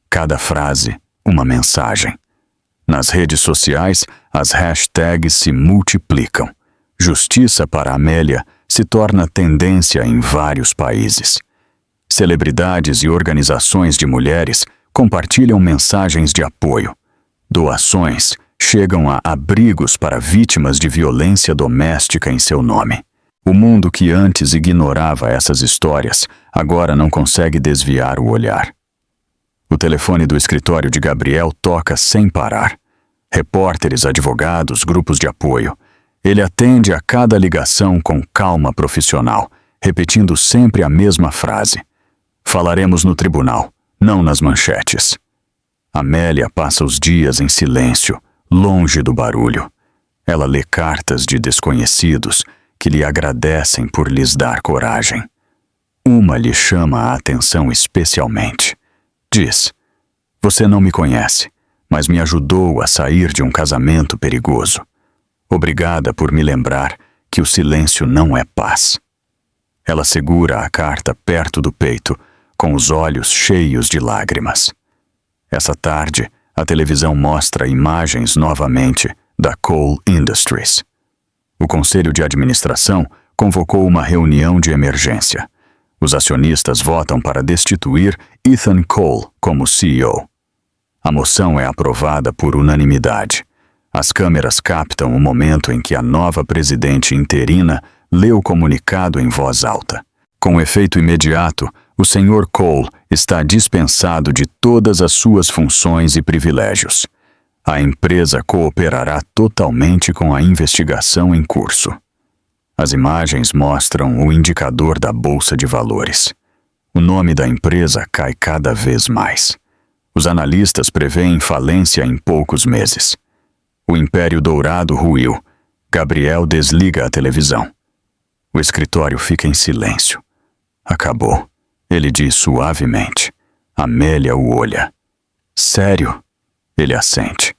Cada frase, uma mensagem. Nas redes sociais, as hashtags se multiplicam. Justiça para Amélia se torna tendência em vários países. Celebridades e organizações de mulheres compartilham mensagens de apoio. Doações chegam a abrigos para vítimas de violência doméstica em seu nome. O mundo que antes ignorava essas histórias, agora não consegue desviar o olhar. O telefone do escritório de Gabriel toca sem parar. Repórteres, advogados, grupos de apoio. Ele atende a cada ligação com calma profissional, repetindo sempre a mesma frase: falaremos no tribunal, não nas manchetes. Amélia passa os dias em silêncio, longe do barulho. Ela lê cartas de desconhecidos que lhe agradecem por lhes dar coragem. Uma lhe chama a atenção especialmente. Diz: você não me conhece, mas me ajudou a sair de um casamento perigoso. Obrigada por me lembrar que o silêncio não é paz. Ela segura a carta perto do peito, com os olhos cheios de lágrimas. Essa tarde, a televisão mostra imagens novamente da Coal Industries. O Conselho de Administração convocou uma reunião de emergência. Os acionistas votam para destituir Ethan Cole como CEO. A moção é aprovada por unanimidade. As câmeras captam o momento em que a nova presidente interina lê o comunicado em voz alta. Com efeito imediato, o Sr. Cole está dispensado de todas as suas funções e privilégios. A empresa cooperará totalmente com a investigação em curso. As imagens mostram o indicador da Bolsa de Valores. O nome da empresa cai cada vez mais. Os analistas prevêem falência em poucos meses. O Império Dourado ruiu. Gabriel desliga a televisão. O escritório fica em silêncio. Acabou. Ele diz suavemente. Amélia o olha. Sério? Ele assente.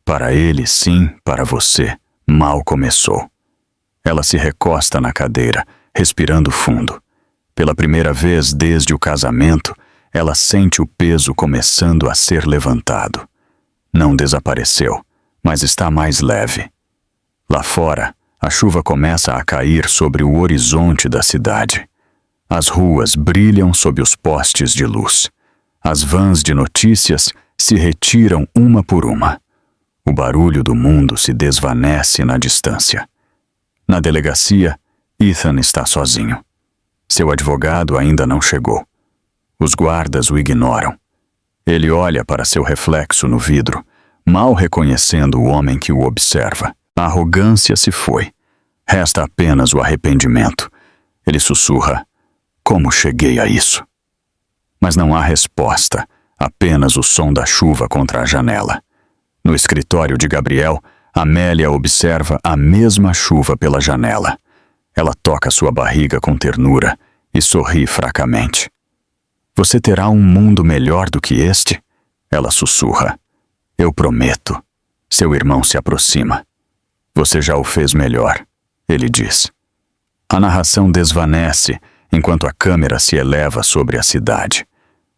Para ele, sim, para você. Mal começou. Ela se recosta na cadeira, respirando fundo. Pela primeira vez desde o casamento, ela sente o peso começando a ser levantado. Não desapareceu, mas está mais leve. Lá fora, a chuva começa a cair sobre o horizonte da cidade. As ruas brilham sob os postes de luz. As vans de notícias se retiram uma por uma. O barulho do mundo se desvanece na distância. Na delegacia, Ethan está sozinho. Seu advogado ainda não chegou. Os guardas o ignoram. Ele olha para seu reflexo no vidro, mal reconhecendo o homem que o observa. A arrogância se foi. Resta apenas o arrependimento. Ele sussurra: "Como cheguei a isso?" Mas não há resposta, apenas o som da chuva contra a janela. No escritório de Gabriel, Amélia observa a mesma chuva pela janela. Ela toca sua barriga com ternura e sorri fracamente. "Você terá um mundo melhor do que este?" Ela sussurra. "Eu prometo." Seu irmão se aproxima. "Você já o fez melhor," ele diz. A narração desvanece enquanto a câmera se eleva sobre a cidade.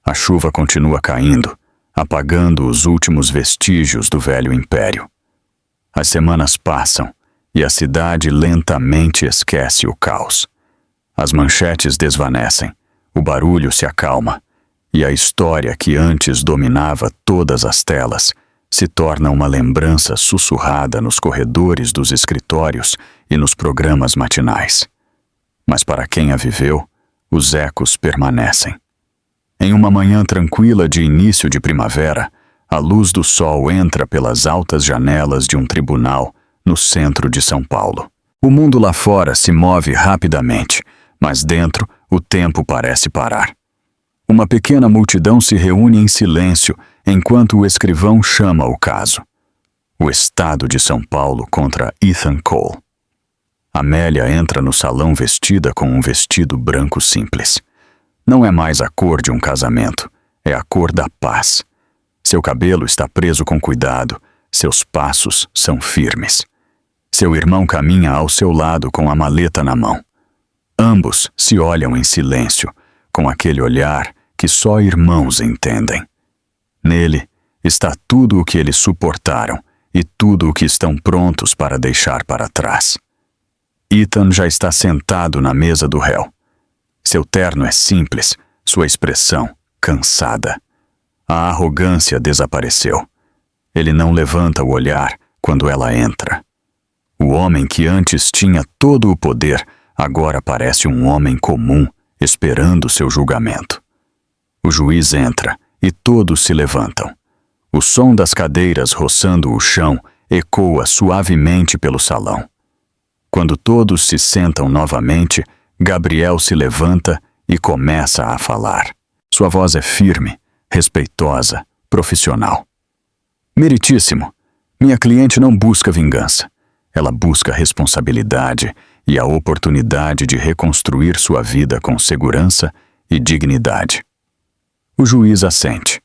A chuva continua caindo, apagando os últimos vestígios do velho império. As semanas passam e a cidade lentamente esquece o caos. As manchetes desvanecem, o barulho se acalma e a história que antes dominava todas as telas se torna uma lembrança sussurrada nos corredores dos escritórios e nos programas matinais. Mas para quem a viveu, os ecos permanecem. Em uma manhã tranquila de início de primavera, a luz do sol entra pelas altas janelas de um tribunal no centro de São Paulo. O mundo lá fora se move rapidamente, mas dentro o tempo parece parar. Uma pequena multidão se reúne em silêncio enquanto o escrivão chama o caso. O Estado de São Paulo contra Ethan Cole. Amélia entra no salão vestida com um vestido branco simples. Não é mais a cor de um casamento, é a cor da paz. Seu cabelo está preso com cuidado, seus passos são firmes. Seu irmão caminha ao seu lado com a maleta na mão. Ambos se olham em silêncio, com aquele olhar que só irmãos entendem. Nele está tudo o que eles suportaram e tudo o que estão prontos para deixar para trás. Ethan já está sentado na mesa do réu. Seu terno é simples, sua expressão cansada. A arrogância desapareceu. Ele não levanta o olhar quando ela entra. O homem que antes tinha todo o poder agora parece um homem comum, esperando seu julgamento. O juiz entra e todos se levantam. O som das cadeiras roçando o chão ecoa suavemente pelo salão. Quando todos se sentam novamente, Gabriel se levanta e começa a falar. Sua voz é firme, respeitosa, profissional. "Meritíssimo, minha cliente não busca vingança. Ela busca responsabilidade e a oportunidade de reconstruir sua vida com segurança e dignidade." O juiz assente.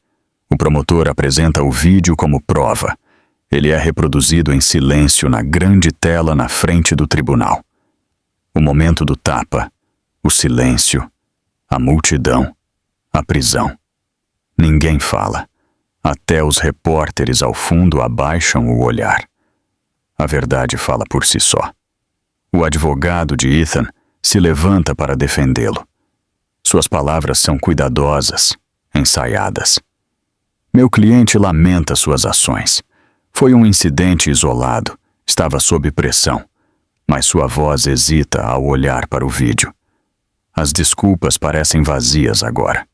O promotor apresenta o vídeo como prova. Ele é reproduzido em silêncio na grande tela na frente do tribunal. O momento do tapa, o silêncio, a multidão, a prisão. Ninguém fala. Até os repórteres ao fundo abaixam o olhar. A verdade fala por si só. O advogado de Ethan se levanta para defendê-lo. Suas palavras são cuidadosas, ensaiadas. Meu cliente lamenta suas ações. Foi um incidente isolado, estava sob pressão, mas sua voz hesita ao olhar para o vídeo. As desculpas parecem vazias agora.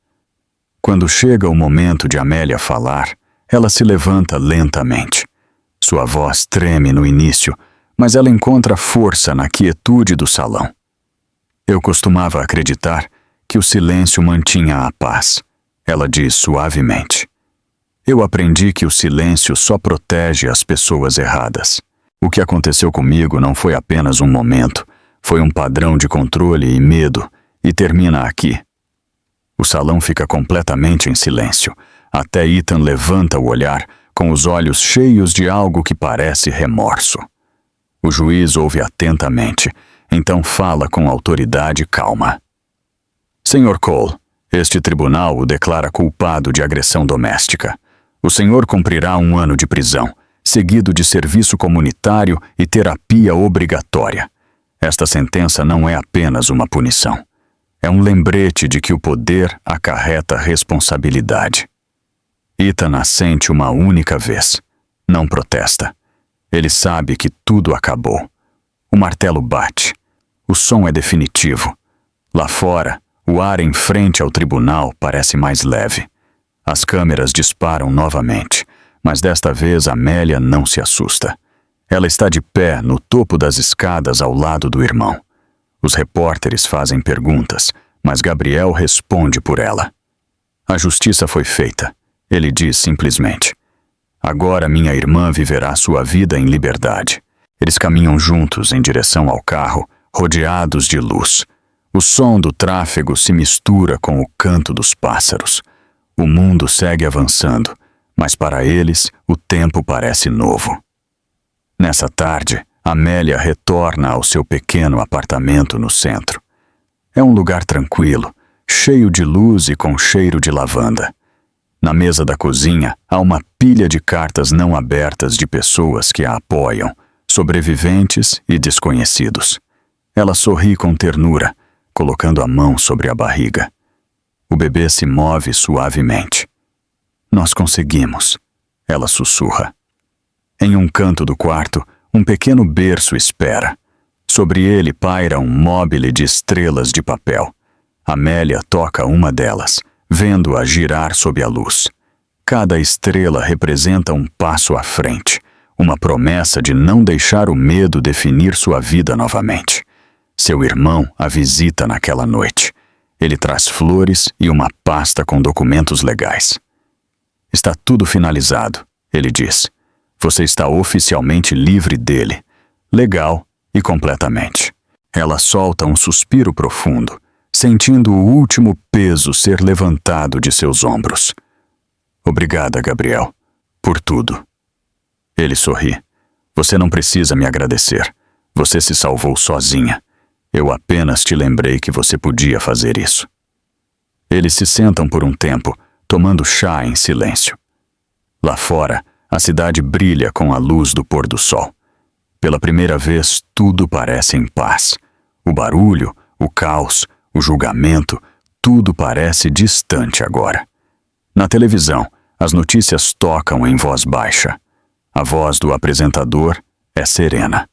Quando chega o momento de Amélia falar, ela se levanta lentamente. Sua voz treme no início, mas ela encontra força na quietude do salão. Eu costumava acreditar que o silêncio mantinha a paz. Ela diz suavemente. Eu aprendi que o silêncio só protege as pessoas erradas. O que aconteceu comigo não foi apenas um momento, foi um padrão de controle e medo, e termina aqui. O salão fica completamente em silêncio, até Ethan levanta o olhar, com os olhos cheios de algo que parece remorso. O juiz ouve atentamente, então fala com autoridade calma. Senhor Cole, este tribunal o declara culpado de agressão doméstica. O senhor cumprirá 1 ano de prisão, seguido de serviço comunitário e terapia obrigatória. Esta sentença não é apenas uma punição. É um lembrete de que o poder acarreta responsabilidade. Ethan assente uma única vez. Não protesta. Ele sabe que tudo acabou. O martelo bate. O som é definitivo. Lá fora, o ar em frente ao tribunal parece mais leve. As câmeras disparam novamente, mas desta vez Amélia não se assusta. Ela está de pé no topo das escadas ao lado do irmão. Os repórteres fazem perguntas, mas Gabriel responde por ela. A justiça foi feita. Ele diz simplesmente. Agora minha irmã viverá sua vida em liberdade. Eles caminham juntos em direção ao carro, rodeados de luz. O som do tráfego se mistura com o canto dos pássaros. O mundo segue avançando, mas para eles o tempo parece novo. Nessa tarde, Amélia retorna ao seu pequeno apartamento no centro. É um lugar tranquilo, cheio de luz e com cheiro de lavanda. Na mesa da cozinha, há uma pilha de cartas não abertas de pessoas que a apoiam, sobreviventes e desconhecidos. Ela sorri com ternura, colocando a mão sobre a barriga. O bebê se move suavemente. Nós conseguimos, ela sussurra. Em um canto do quarto, um pequeno berço espera. Sobre ele paira um móbile de estrelas de papel. Amélia toca uma delas, vendo-a girar sob a luz. Cada estrela representa um passo à frente, uma promessa de não deixar o medo definir sua vida novamente. Seu irmão a visita naquela noite. Ele traz flores e uma pasta com documentos legais. Está tudo finalizado, ele diz. Você está oficialmente livre dele. Legal e completamente. Ela solta um suspiro profundo, sentindo o último peso ser levantado de seus ombros. Obrigada, Gabriel, por tudo. Ele sorri. Você não precisa me agradecer. Você se salvou sozinha. Eu apenas te lembrei que você podia fazer isso. Eles se sentam por um tempo, tomando chá em silêncio. Lá fora, a cidade brilha com a luz do pôr do sol. Pela primeira vez, tudo parece em paz. O barulho, o caos, o julgamento, tudo parece distante agora. Na televisão, as notícias tocam em voz baixa. A voz do apresentador é serena.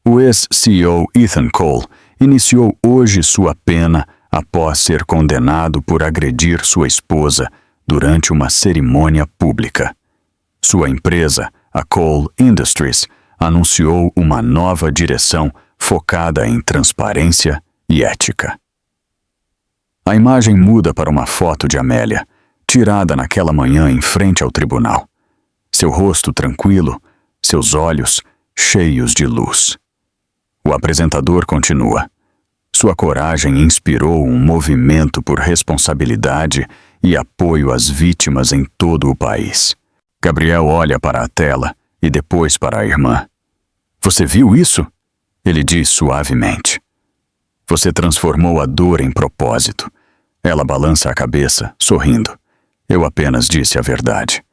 O ex-CEO Ethan Cole iniciou hoje sua pena após ser condenado por agredir sua esposa durante uma cerimônia pública. Sua empresa, a Cole Industries, anunciou uma nova direção focada em transparência e ética. A imagem muda para uma foto de Amélia, tirada naquela manhã em frente ao tribunal. Seu rosto tranquilo, seus olhos cheios de luz. O apresentador continua. Sua coragem inspirou um movimento por responsabilidade e apoio às vítimas em todo o país. Gabriel olha para a tela e depois para a irmã. Você viu isso? Ele diz suavemente. Você transformou a dor em propósito. Ela balança a cabeça, sorrindo. Eu apenas disse a verdade.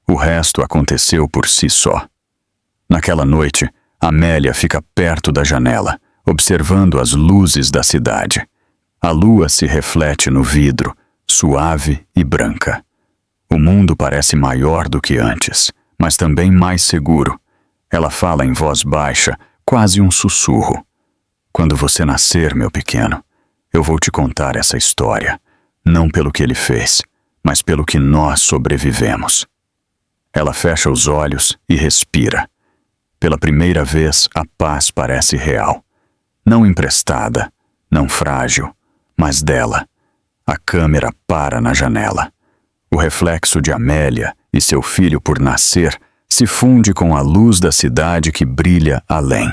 O resto aconteceu por si só. Naquela noite, Amélia fica perto da janela, observando as luzes da cidade. A lua se reflete no vidro, suave e branca. O mundo parece maior do que antes, mas também mais seguro. Ela fala em voz baixa, quase um sussurro. Quando você nascer, meu pequeno, eu vou te contar essa história, não pelo que ele fez, mas pelo que nós sobrevivemos. Ela fecha os olhos e respira. Pela primeira vez, a paz parece real. Não emprestada, não frágil, mas dela. A câmera para na janela. O reflexo de Amélia e seu filho por nascer se funde com a luz da cidade que brilha além.